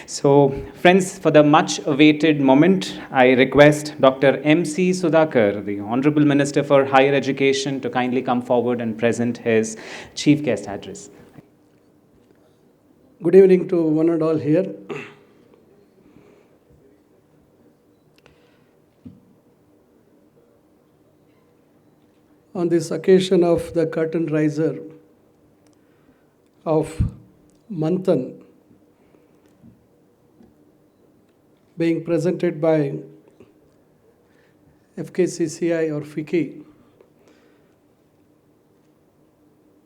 So, friends, for the much awaited moment, I request Dr. M.C. Sudhakar, the Honorable Minister for Higher Education, to kindly come forward and present his chief guest address. Good evening to one and all here. On this occasion of the curtain raiser of Manthan being presented by FKCCI or FICCI,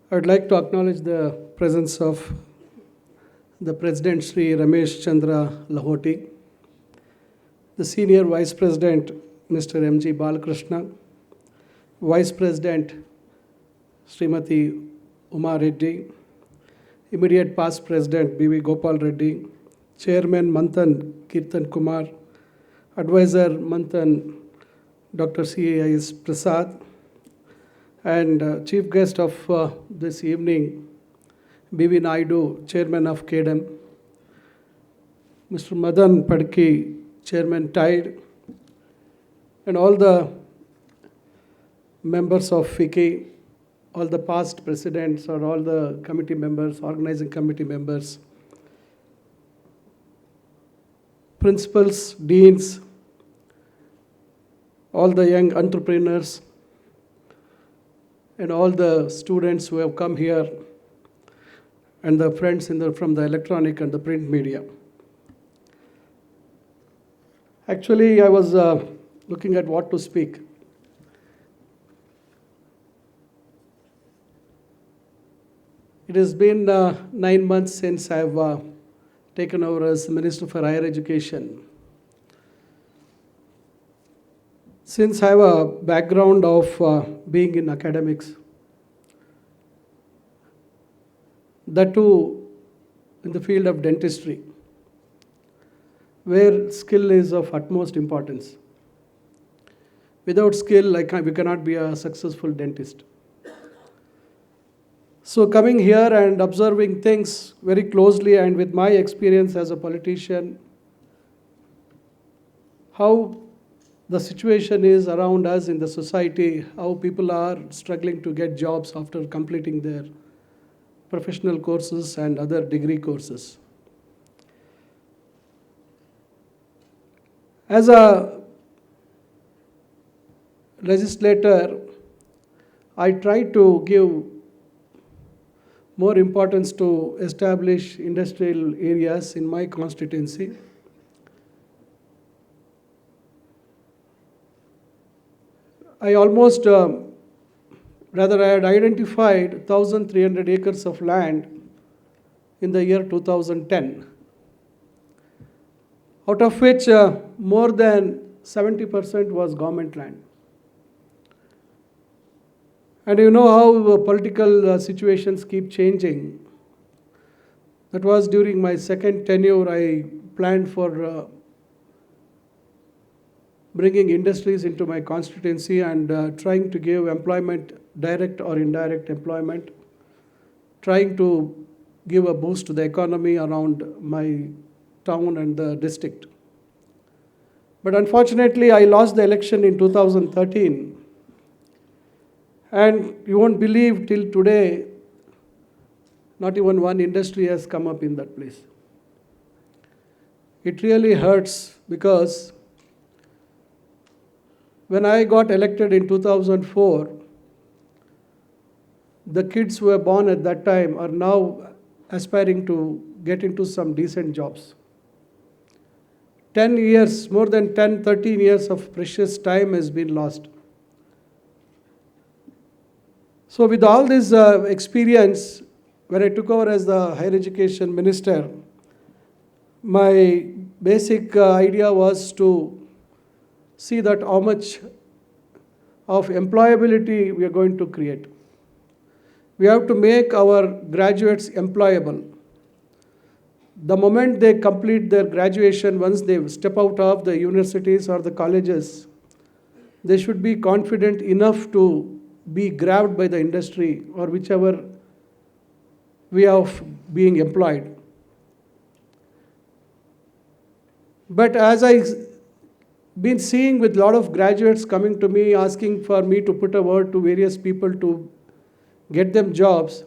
I would like to acknowledge the presence of the President Shri Ramesh Chandra Lahoti, the Senior Vice President Mr. M.G. Balakrishna, Vice President Srimati Uma Reddy, Immediate Past President B V Gopal Reddy, Chairman Manthan Kirtan Kumar, Advisor Manthan Dr. C.A.S. Prasad, and Chief Guest of this evening, B V Naidu, Chairman of KDM, Mr. Madan Padaki, Chairman TiE, and all the members of FKCCI, all the past presidents or all the committee members, organizing committee members, principals, deans, all the young entrepreneurs, and all the students who have come here, and the friends from the electronic and the print media. Actually, I was looking at what to speak. It has been 9 months since I've taken over as Minister for Higher Education. Since I have a background of being in academics, that too in the field of dentistry, where skill is of utmost importance. Without skill, we cannot be a successful dentist. So coming here and observing things very closely, and with my experience as a politician, how the situation is around us in the society, how people are struggling to get jobs after completing their professional courses and other degree courses. As a legislator, I try to give more importance to establish industrial areas in my constituency. I almost, I had identified 1,300 acres of land in the year 2010, out of which more than 70% was government land. And you know how political situations keep changing. That was during my second tenure. I planned for bringing industries into my constituency and trying to give employment, direct or indirect employment, trying to give a boost to the economy around my town and the district. But unfortunately, I lost the election in 2013. And you won't believe, till today, not even one industry has come up in that place. It really hurts, because when I got elected in 2004, the kids who were born at that time are now aspiring to get into some decent jobs. 10 years, more than 10, 13 years of precious time has been lost. So with all this experience, when I took over as the higher education minister, my basic idea was to see that how much of employability we are going to create. We have to make our graduates employable. The moment they complete their graduation, once they step out of the universities or the colleges, they should be confident enough to be grabbed by the industry or whichever way of being employed. But as I've been seeing with a lot of graduates coming to me asking for me to put a word to various people to get them jobs,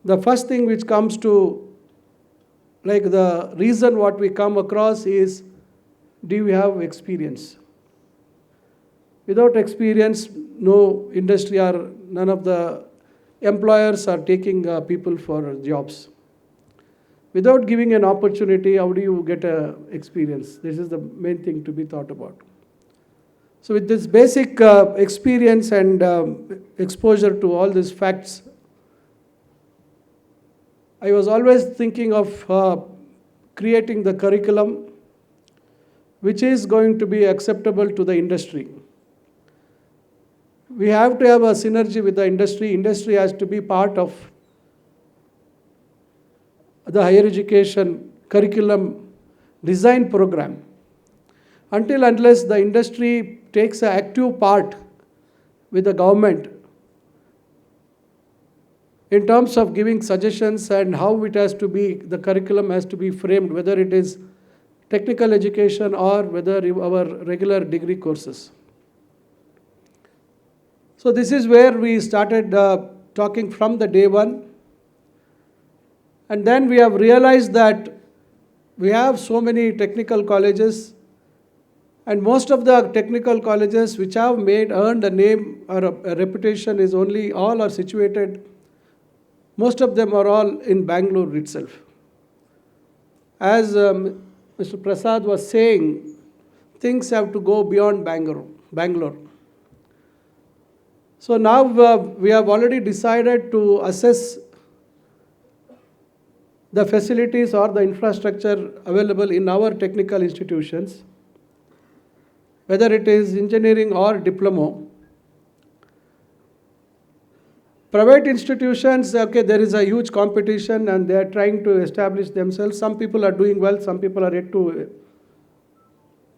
the first thing which comes to, the reason what we come across is, do you have experience? Without experience, no industry or none of the employers are taking people for jobs. Without giving an opportunity, how do you get experience? This is the main thing to be thought about. So with this basic experience and exposure to all these facts, I was always thinking of creating the curriculum which is going to be acceptable to the industry. We have to have a synergy with the industry. Industry has to be part of the higher education curriculum design program. Unless the industry takes an active part with the government in terms of giving suggestions and how it has to be, the curriculum has to be framed, whether it is technical education or whether our regular degree courses. So this is where we started talking from the day one. And then we have realized that we have so many technical colleges, and most of the technical colleges which have earned a name or a reputation is all are situated, most of them are all in Bangalore itself. As Mr. Prasad was saying, things have to go beyond Bangalore. So now we have already decided to assess the facilities or the infrastructure available in our technical institutions, whether it is engineering or diploma. Private institutions, okay, there is a huge competition and they are trying to establish themselves. Some people are doing well, some people are yet to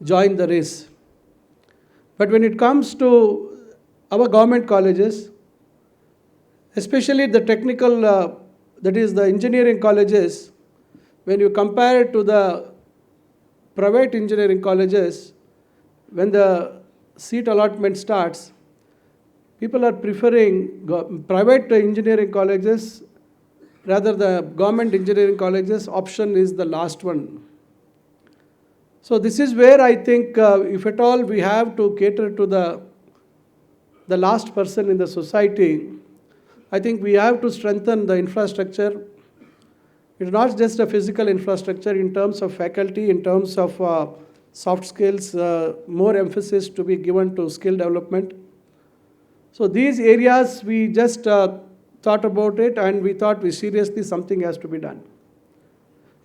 join the race. But when it comes to our government colleges, especially the technical, that is the engineering colleges, when you compare it to the private engineering colleges, when the seat allotment starts, people are preferring private engineering colleges rather the government engineering colleges option is the last one. So this is where I think if at all we have to cater to the last person in the society, I think we have to strengthen the infrastructure. It's not just a physical infrastructure in terms of faculty, in terms of soft skills, more emphasis to be given to skill development. So these areas we just thought about it and we thought seriously something has to be done.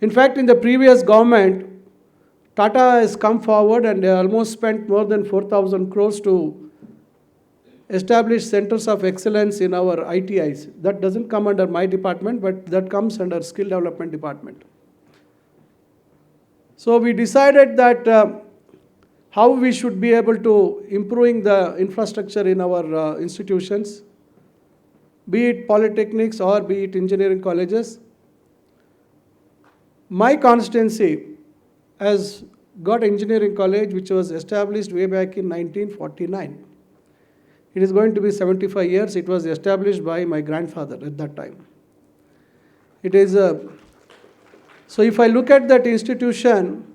In fact, in the previous government, Tata has come forward and they almost spent more than 4,000 crores to establish centers of excellence in our ITIs. That doesn't come under my department, but that comes under skill development department. So we decided that how we should be able to improving the infrastructure in our institutions, be it polytechnics or be it engineering colleges. My constituency has got engineering college which was established way back in 1949. It is going to be 75 years. It was established by my grandfather at that time. It is so if I look at that institution,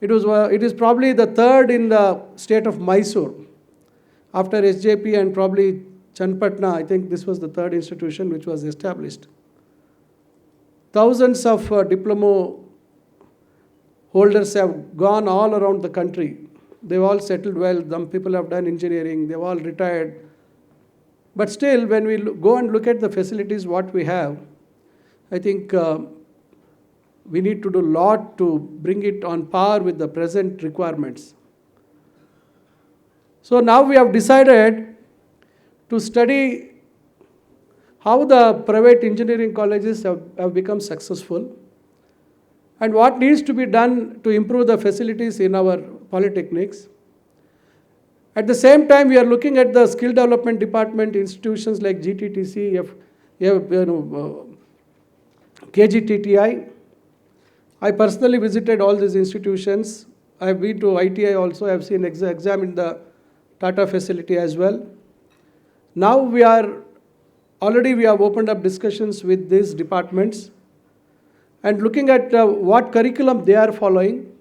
it is probably the third in the state of Mysore. After SJP and probably Channapatna, I think this was the third institution which was established. Thousands of diploma holders have gone all around the country. They've all settled well. Some people have done engineering. They've all retired. But still, when we go and look at the facilities, what we have, I think we need to do a lot to bring it on par with the present requirements. So now we have decided to study how the private engineering colleges have become successful and what needs to be done to improve the facilities in our polytechnics. At the same time, we are looking at the skill development department institutions like GTTC, KGTTI. I personally visited all these institutions. I have been to ITI also. I have seen examined the Tata facility as well. Now we have opened up discussions with these departments and looking at what curriculum they are following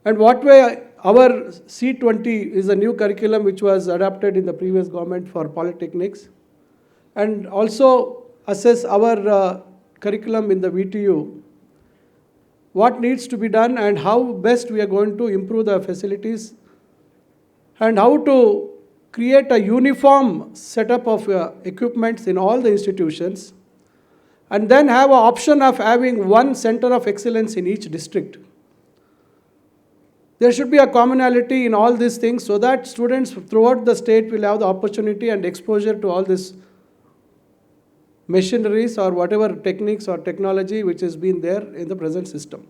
and what way our C20 is a new curriculum which was adopted in the previous government for polytechnics, and also assess our curriculum in the VTU, what needs to be done and how best we are going to improve the facilities and how to create a uniform setup of equipments in all the institutions, and then have an option of having one center of excellence in each district. There should be a commonality in all these things so that students throughout the state will have the opportunity and exposure to all these machineries or whatever techniques or technology which has been there in the present system.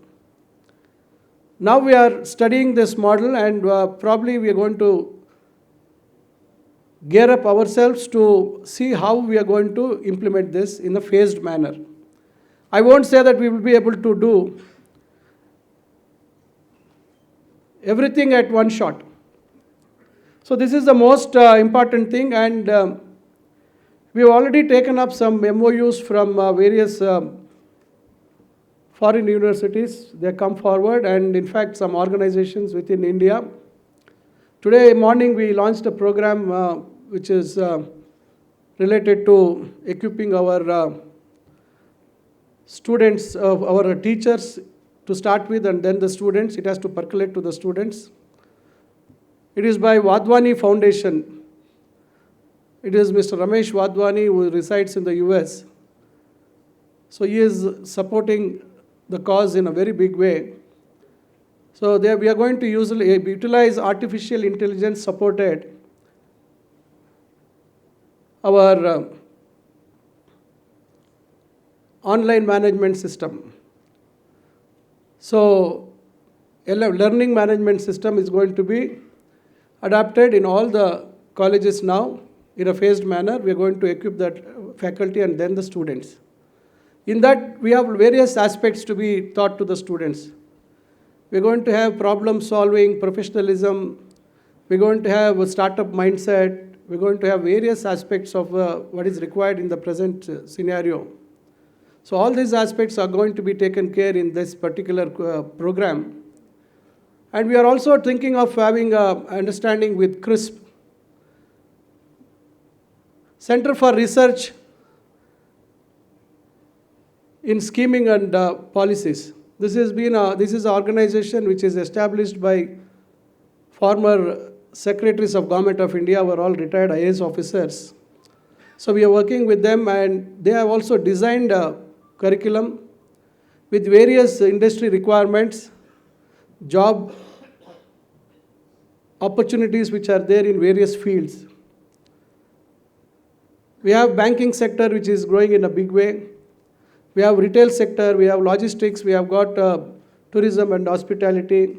Now we are studying this model and probably we are going to gear up ourselves to see how we are going to implement this in a phased manner. I won't say that we will be able to do everything at one shot. So this is the most important thing, and we have already taken up some MOUs from various foreign universities. They come forward, and in fact some organizations within India. Today morning we launched a program which is related to equipping our students, our teachers to start with, and then the students. It has to percolate to the students. It is by Wadhwani Foundation. It is Mr. Ramesh Wadhwani, who resides in the US. So he is supporting the cause in a very big way. So there we are going to utilize artificial intelligence supported our online management system. So a learning management system is going to be adapted in all the colleges now in a phased manner. We are going to equip that faculty and then the students. In that, we have various aspects to be taught to the students. We're going to have problem solving, professionalism. We're going to have a startup mindset. We're going to have various aspects of what is required in the present scenario. So all these aspects are going to be taken care in this particular program. And we are also thinking of having an understanding with CRISP, Center for Research in Scheming and Policies. This is an organization which is established by former secretaries of Government of India, who are all retired IAS officers. So we are working with them, and they have also designed a curriculum with various industry requirements, job opportunities which are there in various fields. We have banking sector which is growing in a big way. We have retail sector, we have logistics, we have got tourism and hospitality.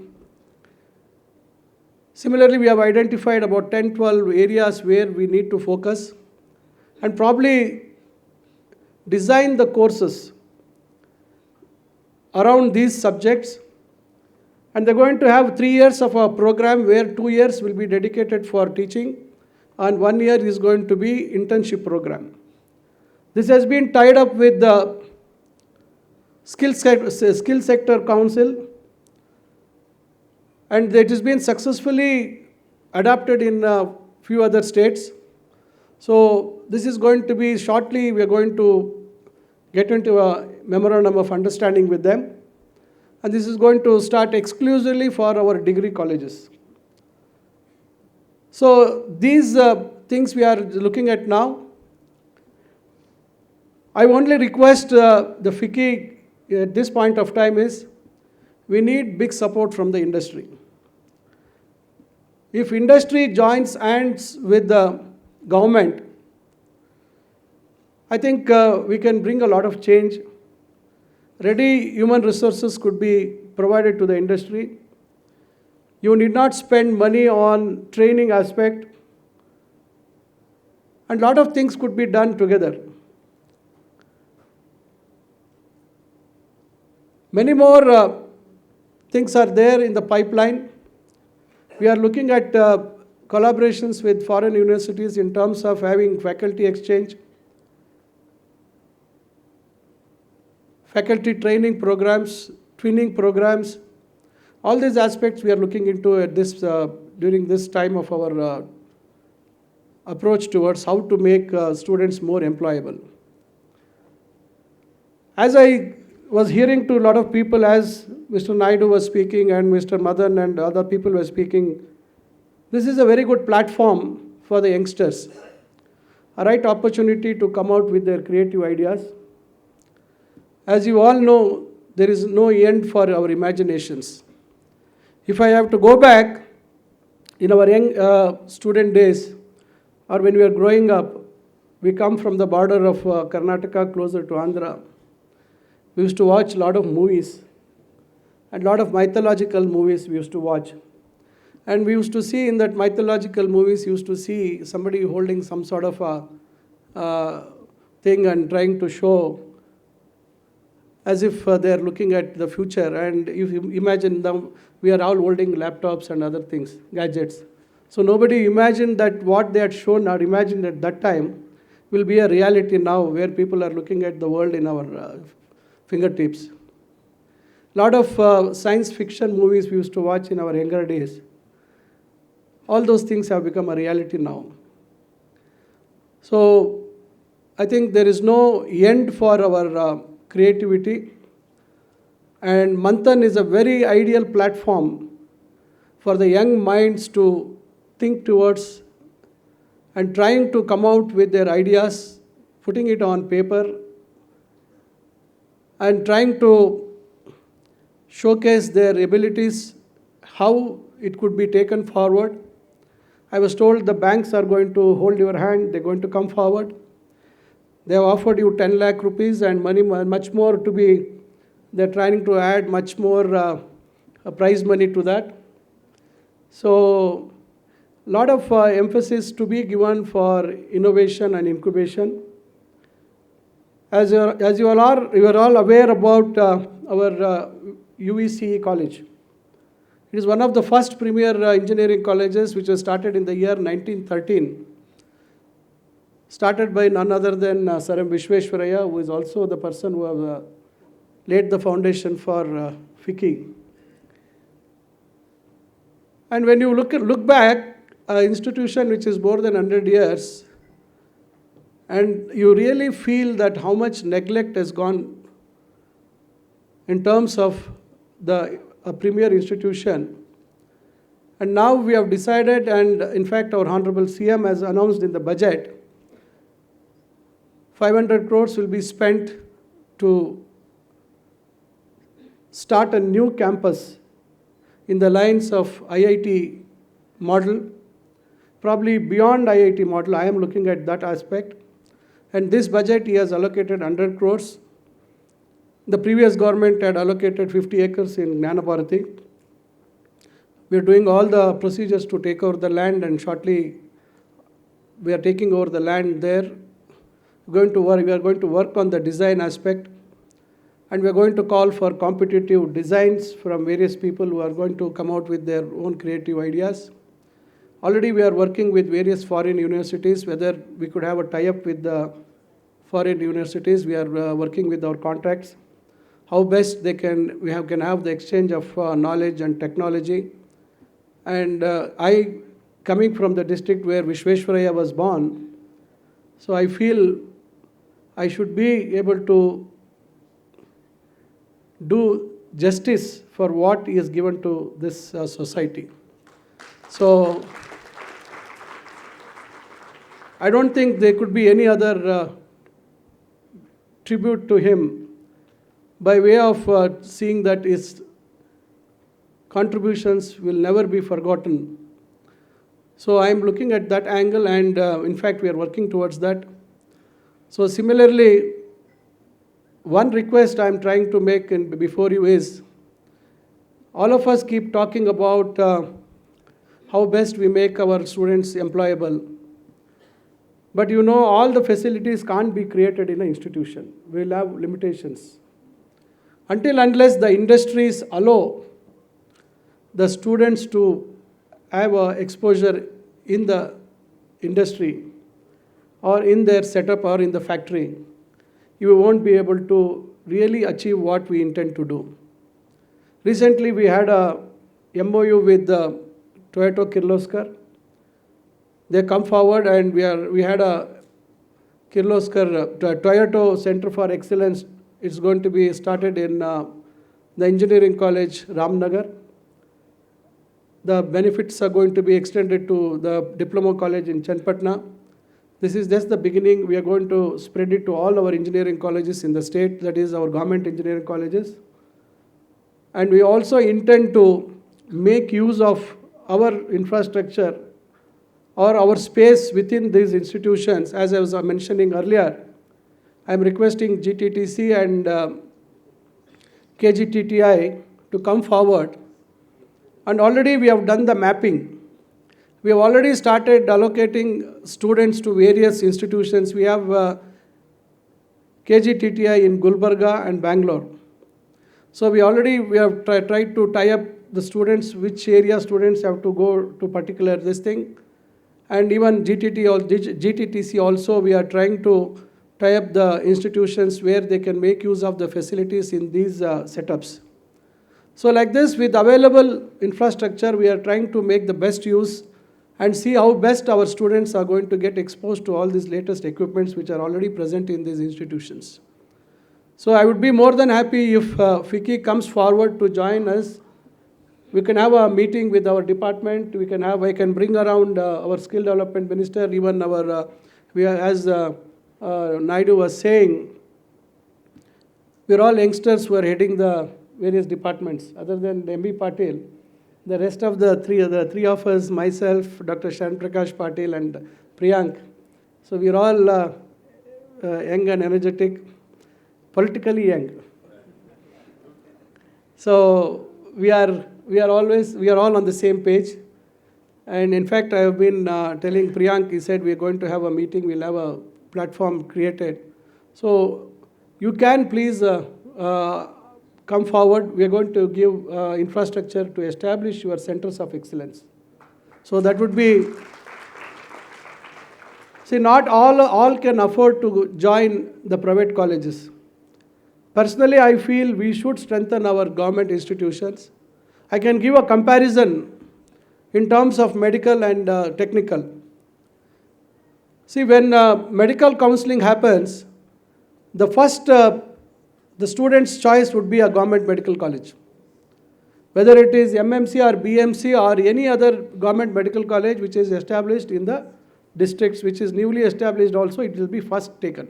Similarly, we have identified about 10-12 areas where we need to focus and probably design the courses around these subjects. And they're going to have 3 years of a program where 2 years will be dedicated for teaching and 1 year is going to be internship program. This has been tied up with the Skill Sector Council, and it has been successfully adopted in a few other states. So this is going to be shortly, we are going to get into a memorandum of understanding with them. And this is going to start exclusively for our degree colleges. So these things we are looking at now. I only request the FICCI at this point of time is, we need big support from the industry. If industry joins hands with the government, I think we can bring a lot of change. Ready human resources could be provided to the industry. You need not spend money on training aspect, and a lot of things could be done together. Many more things are there in the pipeline. We are looking at collaborations with foreign universities in terms of having faculty exchange, faculty training programs, twinning programs. All these aspects we are looking into at this during this time of our approach towards how to make students more employable. As I was hearing to a lot of people as Mr. Naidu was speaking and Mr. Madan and other people were speaking, this is a very good platform for the youngsters. A right opportunity to come out with their creative ideas. As you all know, there is no end for our imaginations. If I have to go back in our young student days, or when we were growing up, we come from the border of Karnataka closer to Andhra. We used to watch a lot of movies, and a lot of mythological movies we used to watch. And we used to see in that mythological movies, you used to see somebody holding some sort of a thing and trying to show as if they are looking at the future. And if you imagine them, we are all holding laptops and other things, gadgets. So nobody imagined that what they had shown or imagined at that time will be a reality now, where people are looking at the world in our fingertips. A lot of science fiction movies we used to watch in our younger days, all those things have become a reality now. So I think there is no end for our creativity, and Manthan is a very ideal platform for the young minds to think towards and trying to come out with their ideas, putting it on paper, and trying to showcase their abilities, how it could be taken forward. I was told the banks are going to hold your hand, they're going to come forward. They have offered you 10 lakh rupees and money, much more to be, they're trying to add much more prize money to that. So, a lot of emphasis to be given for innovation and incubation. As you are all aware about our UVCE college. It is one of the first premier engineering colleges which was started in the year 1913. Started by none other than Sir M. Vishweshwaraya, who is also the person who have laid the foundation for FICCI. And when you look back, an institution which is more than 100 years, and you really feel that how much neglect has gone in terms of a premier institution. And now we have decided, and in fact our Hon'ble CM has announced in the budget, 500 crores will be spent to start a new campus in the lines of IIT model, probably beyond IIT model. I am looking at that aspect. And this budget he has allocated 100 crores. The previous government had allocated 50 acres in Gnanabharati. We are doing all the procedures to take over the land, and shortly we are taking over the land there. We are going to work on the design aspect, and we are going to call for competitive designs from various people who are going to come out with their own creative ideas. Already we are working with various foreign universities, whether we could have a tie-up with the foreign universities. We are working with our contacts. How best we can have the exchange of knowledge and technology. And I, coming from the district where Vishweshwaraya was born, so I feel I should be able to do justice for what he has given to this society. So I don't think there could be any other tribute to him by way of seeing that his contributions will never be forgotten. So I am looking at that angle, and in fact we are working towards that. So similarly, one request I am trying to make before you is, all of us keep talking about how best we make our students employable. But you know, all the facilities can't be created in an institution. We'll have limitations. Unless the industries allow the students to have exposure in the industry or in their setup or in the factory, you won't be able to really achieve what we intend to do. Recently, we had a MOU with Toyota Kirloskar. They come forward, and we had a Kirloskar Toyota Center for Excellence. It's going to be started in the Engineering College, Ramnagar. The benefits are going to be extended to the Diploma College in Chenpatna. This is just the beginning. We are going to spread it to all our engineering colleges in the state, that is our government engineering colleges. And we also intend to make use of our infrastructure or our space within these institutions. As I was mentioning earlier, I am requesting GTTC and KGTTI to come forward. And already we have done the mapping. We have already started allocating students to various institutions. We have KGTTI in Gulbarga and Bangalore. So we have tried to tie up the students, which area students have to go to particular this thing. And even GTTC also, we are trying to tie up the institutions where they can make use of the facilities in these setups. So like this, with available infrastructure, we are trying to make the best use and see how best our students are going to get exposed to all these latest equipments which are already present in these institutions. So I would be more than happy if FICCI comes forward to join us. We can have a meeting with our department. I can bring around our skill development minister, even as Naidu was saying, we're all youngsters who are heading the various departments, other than M.B. Patil. The rest of the three of us, myself, Dr. Shan Prakash Patil and Priyank. So we're all young and energetic, politically young. So we are all on the same page. And in fact, I have been telling Priyank, he said we're going to have a meeting, we'll have a platform created. So you can please come forward. We are going to give infrastructure to establish your centers of excellence. So that would be, see, not all can afford to join the private colleges. Personally, I feel we should strengthen our government institutions. I can give a comparison in terms of medical and technical. See, when medical counseling happens, the first, the student's choice would be a government medical college. Whether it is MMC or BMC or any other government medical college which is established in the districts, which is newly established also, it will be first taken.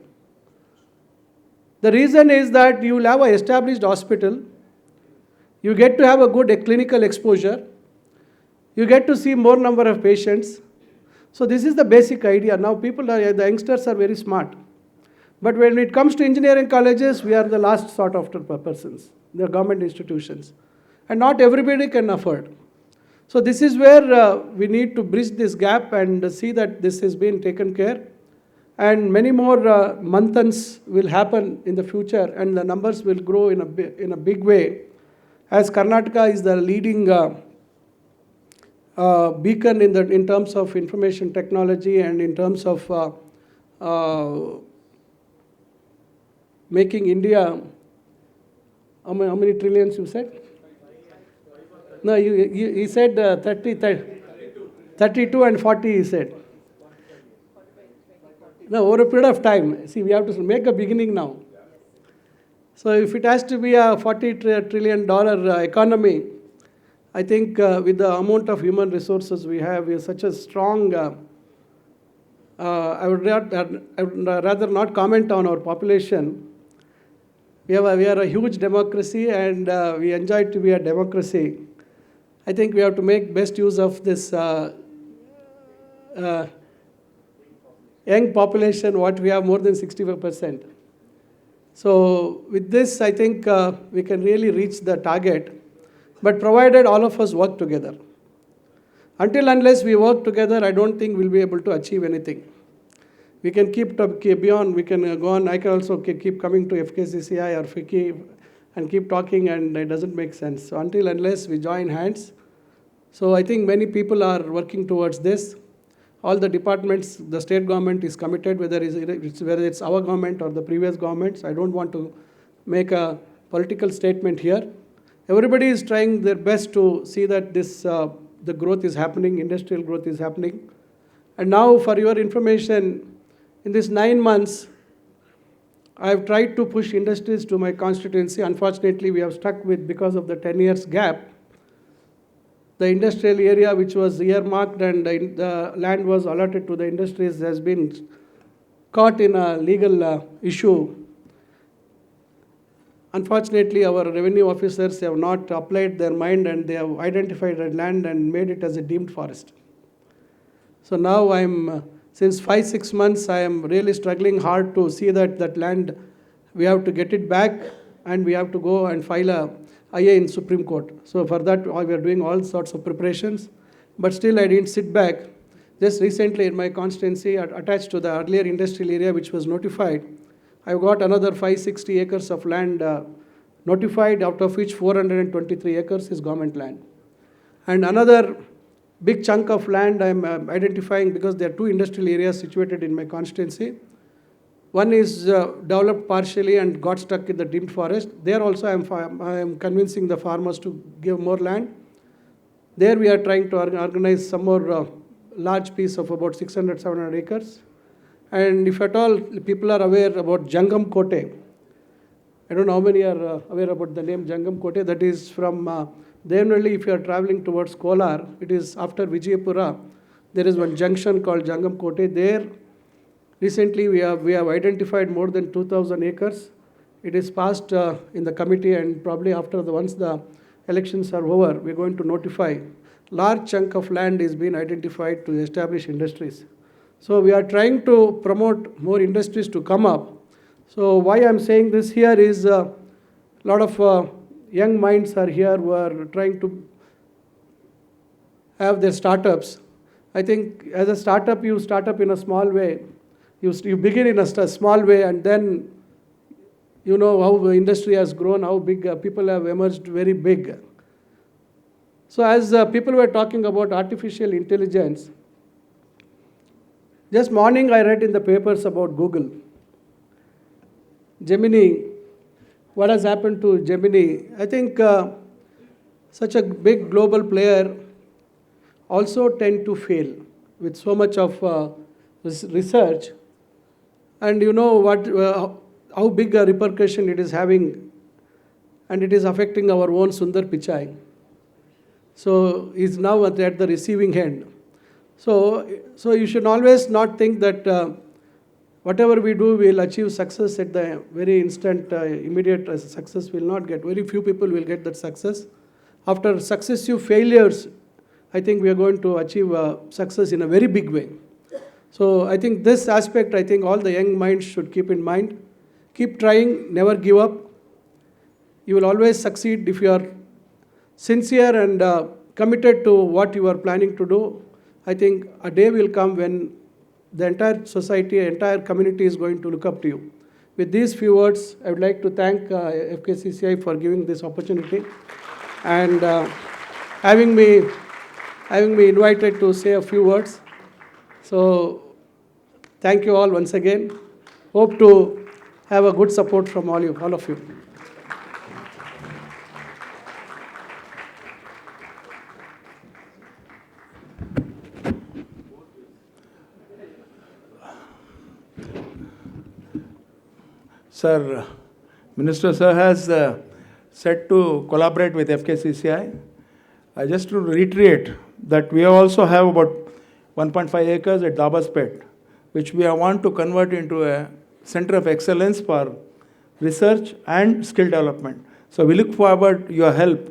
The reason is that you will have an established hospital, you get to have a good clinical exposure, you get to see more number of patients. So this is the basic idea. Now the youngsters are very smart. But when it comes to engineering colleges, we are the last sought after persons, the government institutions. And not everybody can afford. So this is where we need to bridge this gap and see that this has been taken care. And many more Manthans will happen in the future, and the numbers will grow in a big way, as Karnataka is the leading beacon in terms of information technology and in terms of making India, how many trillions you said? No, he said 32 and 40 he said. No, over a period of time. See, we have to make a beginning now. So if it has to be a $40 trillion economy, I think with the amount of human resources we have such a strong, I would rather not comment on our population. We are a huge democracy and we enjoy to be a democracy. I think we have to make best use of this young population, what we have more than 65%. So with this, I think we can really reach the target, but provided all of us work together. Unless we work together, I don't think we'll be able to achieve anything. We can keep beyond, we can go on. I can also keep coming to FKCCI or FICCI and keep talking, and it doesn't make sense. So unless we join hands. So I think many people are working towards this. All the departments, the state government is committed, whether it's our government or the previous governments. I don't want to make a political statement here. Everybody is trying their best to see that this, the growth is happening, industrial growth is happening. And now, for your information, in these 9 months, I have tried to push industries to my constituency. Unfortunately, we have stuck with, because of the 10 years gap, the industrial area which was earmarked and the land was allotted to the industries has been caught in a legal issue. Unfortunately, our revenue officers have not applied their mind and they have identified that land and made it as a deemed forest. So now since 5-6 months, I am really struggling hard to see that land, we have to get it back and we have to go and file a IA in Supreme Court. So for that, we are doing all sorts of preparations. But still, I didn't sit back. Just recently in my constituency, attached to the earlier industrial area which was notified, I've got another 560 acres of land notified, out of which 423 acres is government land. And another big chunk of land I'm identifying, because there are two industrial areas situated in my constituency. One is developed partially and got stuck in the deemed forest. There also I am convincing the farmers to give more land. There we are trying to organize some more large piece of about 600, 700 acres. And if at all people are aware about Jangam Kote, I don't know how many are aware about the name Jangam Kote. That is from Devanhalli. If you are traveling towards Kolar, it is after Vijayapura. There is one junction called Jangam Kote. There, recently we have identified more than 2,000 acres. It is passed in the committee, and probably after once the elections are over, we are going to notify. Large chunk of land is being identified to establish industries. So we are trying to promote more industries to come up. So why I'm saying this here is a lot of young minds are here who are trying to have their startups. I think as a startup, you start up in a small way. You begin in a small way, and then you know how the industry has grown, how big people have emerged very big. So as people were talking about artificial intelligence, just morning I read in the papers about Google. Gemini, what has happened to Gemini? I think such a big global player also tend to fail with so much of research. And you know what, how big a repercussion it is having, and it is affecting our own Sundar Pichai. So he's now at the receiving end. So you should always not think that whatever we do will achieve success at the very instant, immediate success will not get. Very few people will get that success. After successive failures, I think we are going to achieve success in a very big way. So I think this aspect, I think all the young minds should keep in mind. Keep trying, never give up. You will always succeed if you are sincere and committed to what you are planning to do. I think a day will come when the entire society, entire community is going to look up to you. With these few words, I would like to thank FKCCI for giving this opportunity and having me invited to say a few words. So thank you all once again. Hope to have a good support from all of you. Sir, Minister Sir has said to collaborate with FKCCI. Just to reiterate that we also have about 1.5 acres at Dabaspet, which we want to convert into a center of excellence for research and skill development. So we look forward to your help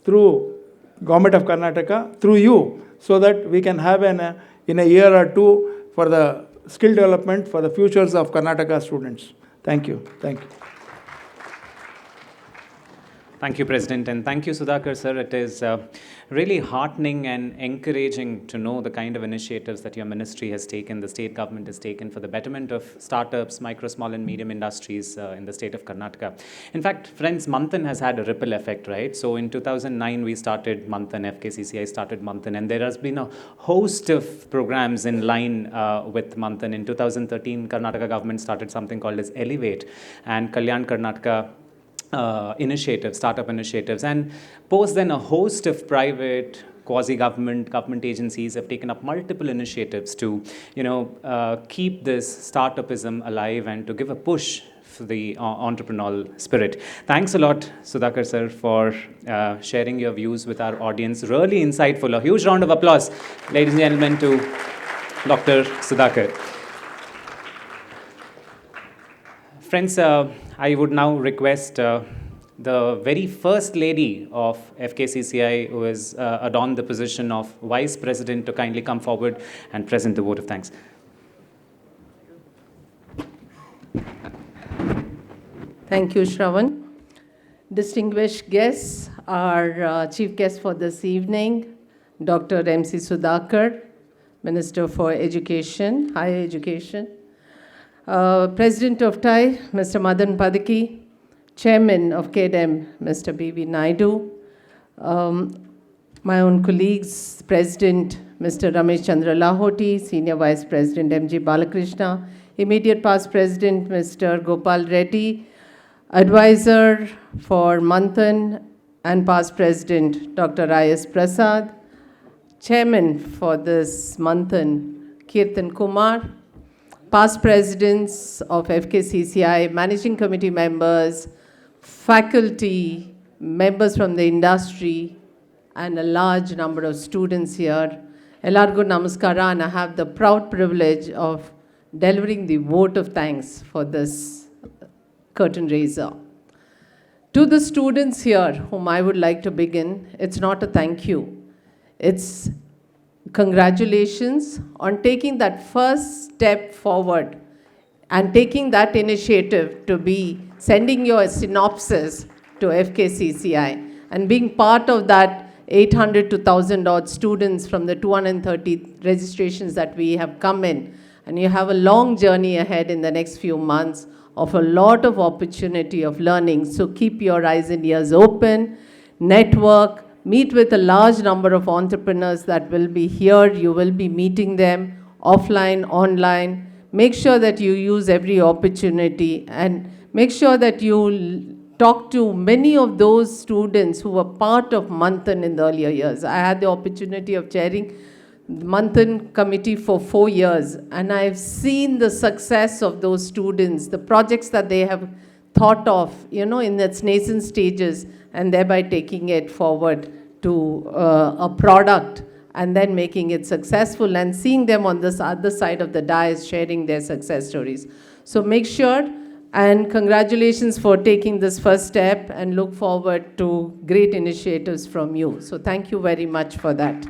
through Government of Karnataka, through you, so that we can have in a year or two for the skill development for the futures of Karnataka students. Thank you. Thank you. Thank you, President, and thank you, Sudhakar, sir. It is really heartening and encouraging to know the kind of initiatives that your ministry has taken, the state government has taken for the betterment of startups, micro, small and medium industries in the state of Karnataka. In fact, friends, Manthan has had a ripple effect, right? So in 2009, we started Manthan, FKCCI started Manthan, and there has been a host of programs in line with Manthan. In 2013, Karnataka government started something called as Elevate, and Kalyan Karnataka initiatives, startup initiatives, and post then a host of private, quasi-government, government agencies have taken up multiple initiatives to, keep this startupism alive and to give a push for the entrepreneurial spirit. Thanks a lot, Sudhakar sir, for sharing your views with our audience. Really insightful. A huge round of applause, ladies and gentlemen, to Dr. Sudhakar. Friends, I would now request the very first lady of FKCCI, who has adorned the position of Vice President, to kindly come forward and present the vote of thanks. Thank you, Shravan. Distinguished guests, our chief guest for this evening, Dr. M.C. Sudhakar, Minister for Education, Higher Education. President of TiE, Mr. Madan Padaki, Chairman of KDM, Mr. B V Naidu, my own colleagues, President Mr. Ramesh Chandra Lahoti, Senior Vice President M.G. Balakrishna, immediate past President Mr. Gopal Reddy, Advisor for Manthan and past President Dr. I.S. Prasad, Chairman for this Manthan, Kirtan Kumar, past Presidents of FKCCI, Managing Committee members, faculty, members from the industry, and a large number of students here. Ellargu Namaskara, and I have the proud privilege of delivering the vote of thanks for this curtain raiser. To the students here, whom I would like to begin, it's not a thank you. It's congratulations on taking that first step forward and taking that initiative to be sending your synopsis to FKCCI and being part of that 800 to 1,000 odd students from the 230 registrations that we have come in. And you have a long journey ahead in the next few months of a lot of opportunity of learning. So keep your eyes and ears open, network, meet with a large number of entrepreneurs that will be here. You will be meeting them offline, online. Make sure that you use every opportunity and make sure that you talk to many of those students who were part of Manthan in the earlier years. I had the opportunity of chairing the Manthan committee for 4 years, and I've seen the success of those students, the projects that they have thought of, in its nascent stages, and thereby taking it forward to a product and then making it successful and seeing them on this other side of the dais sharing their success stories. So make sure, and congratulations for taking this first step, and look forward to great initiatives from you. So thank you very much for that.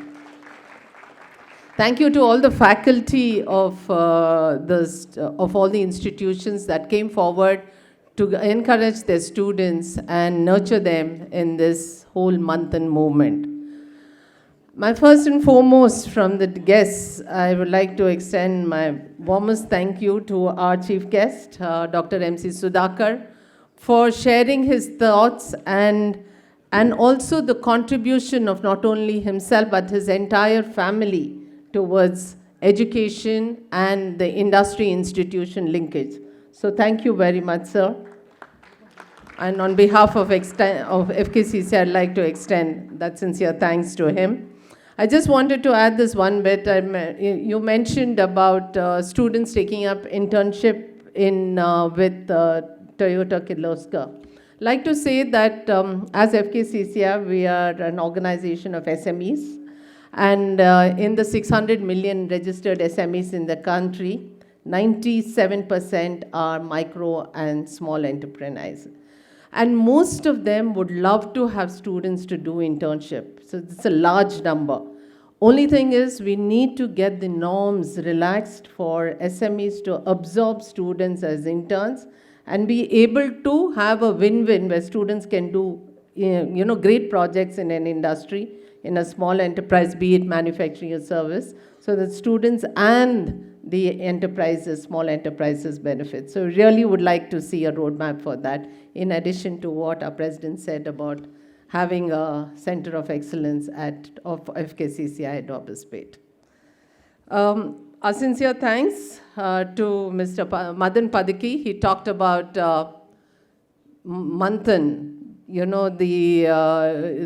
Thank you to all the faculty of all the institutions that came forward to encourage their students and nurture them in this whole Manthan movement. My first and foremost from the guests, I would like to extend my warmest thank you to our chief guest, Dr. M.C. Sudhakar, for sharing his thoughts and also the contribution of not only himself but his entire family towards education and the industry institution linkage. So thank you very much, sir. And on behalf of FKCCI, I'd like to extend that sincere thanks to him. I just wanted to add this one bit. You mentioned about students taking up internship with Toyota Kirloskar. I'd like to say that as FKCCI, we are an organization of SMEs. And in the 600 million registered SMEs in the country, 97% are micro and small enterprises. And most of them would love to have students to do internship. So it's a large number. Only thing is we need to get the norms relaxed for SMEs to absorb students as interns and be able to have a win-win where students can do great projects in an industry, in a small enterprise, be it manufacturing or service, so that students and the enterprises, small enterprises benefit. So really would like to see a roadmap for that, in addition to what our president said about having a center of excellence of FKCCI at Hon'ble. Our sincere thanks to Mr. Madan Padaki. He talked about Manthan, the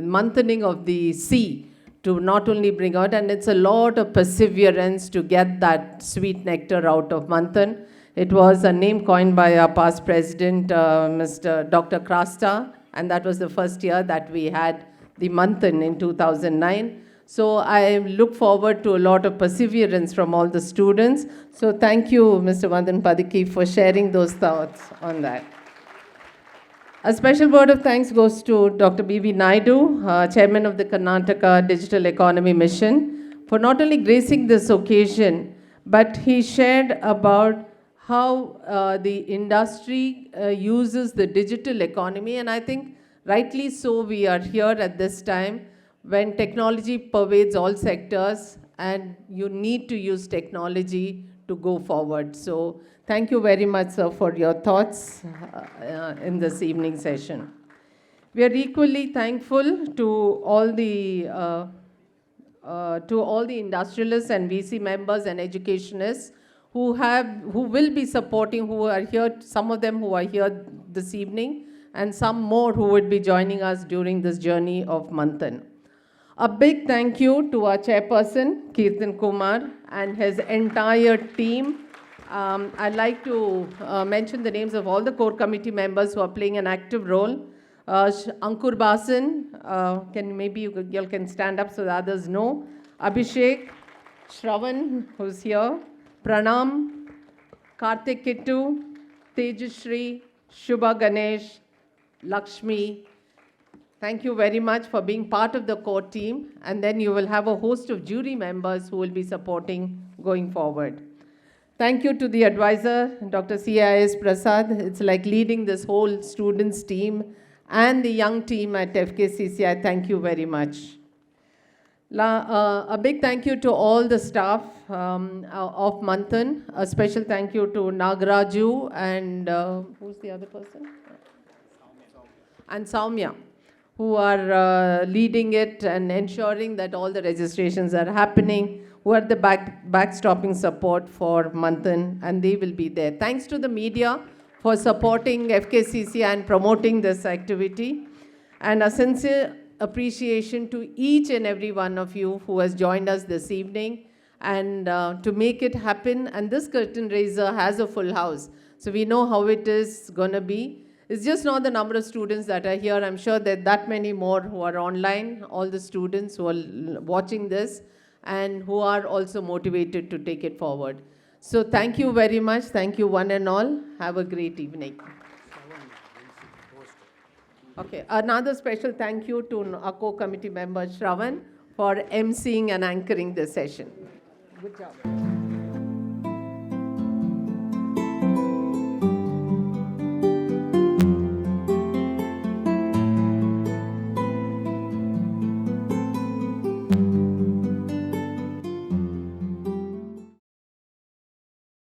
manthaning of the sea to not only bring out, and it's a lot of perseverance to get that sweet nectar out of Manthan. It was a name coined by our past president, Mr. Dr. Krasta, and that was the first year that we had the Manthan in 2009. So I look forward to a lot of perseverance from all the students. So thank you, Mr. Madan Padaki, for sharing those thoughts on that. A special word of thanks goes to Dr. B V Naidu, Chairman of the Karnataka Digital Economy Mission, for not only gracing this occasion, but he shared about how the industry uses the digital economy. And I think rightly so we are here at this time when technology pervades all sectors and you need to use technology to go forward. So thank you very much, sir, for your thoughts in this evening session. We are equally thankful to all the industrialists and VC members and educationists who will be supporting, who are here, some of them who are here this evening, and some more who would be joining us during this journey of Manthan. A big thank you to our chairperson, Kirtan Kumar, and his entire team. I'd like to mention the names of all the core committee members who are playing an active role. Ankur Basan, maybe you can stand up so the others know. Abhishek, Shravan, who's here. Pranam, Karthik Kittu, Tejashri, Shubha Ganesh, Lakshmi. Thank you very much for being part of the core team. And then you will have a host of jury members who will be supporting going forward. Thank you to the advisor, Dr. CIS Prasad. It's like leading this whole students team and the young team at FKCCI. Thank you very much. A big thank you to all the staff of Manthan. A special thank you to Nagaraju and who's the other person? And Saumya, who are leading it and ensuring that all the registrations are happening, who are the backstopping support for Manthan, and they will be there. Thanks to the media for supporting FKCCI and promoting this activity. And a sincere appreciation to each and every one of you who has joined us this evening and to make it happen. And this curtain raiser has a full house. So we know how it is going to be. It's just not the number of students that are here. I'm sure that many more who are online, all the students who are watching this and who are also motivated to take it forward. So thank you very much. Thank you one and all. Have a great evening. Okay, another special thank you to our co-committee member Shravan for emceeing and anchoring this session. Good job.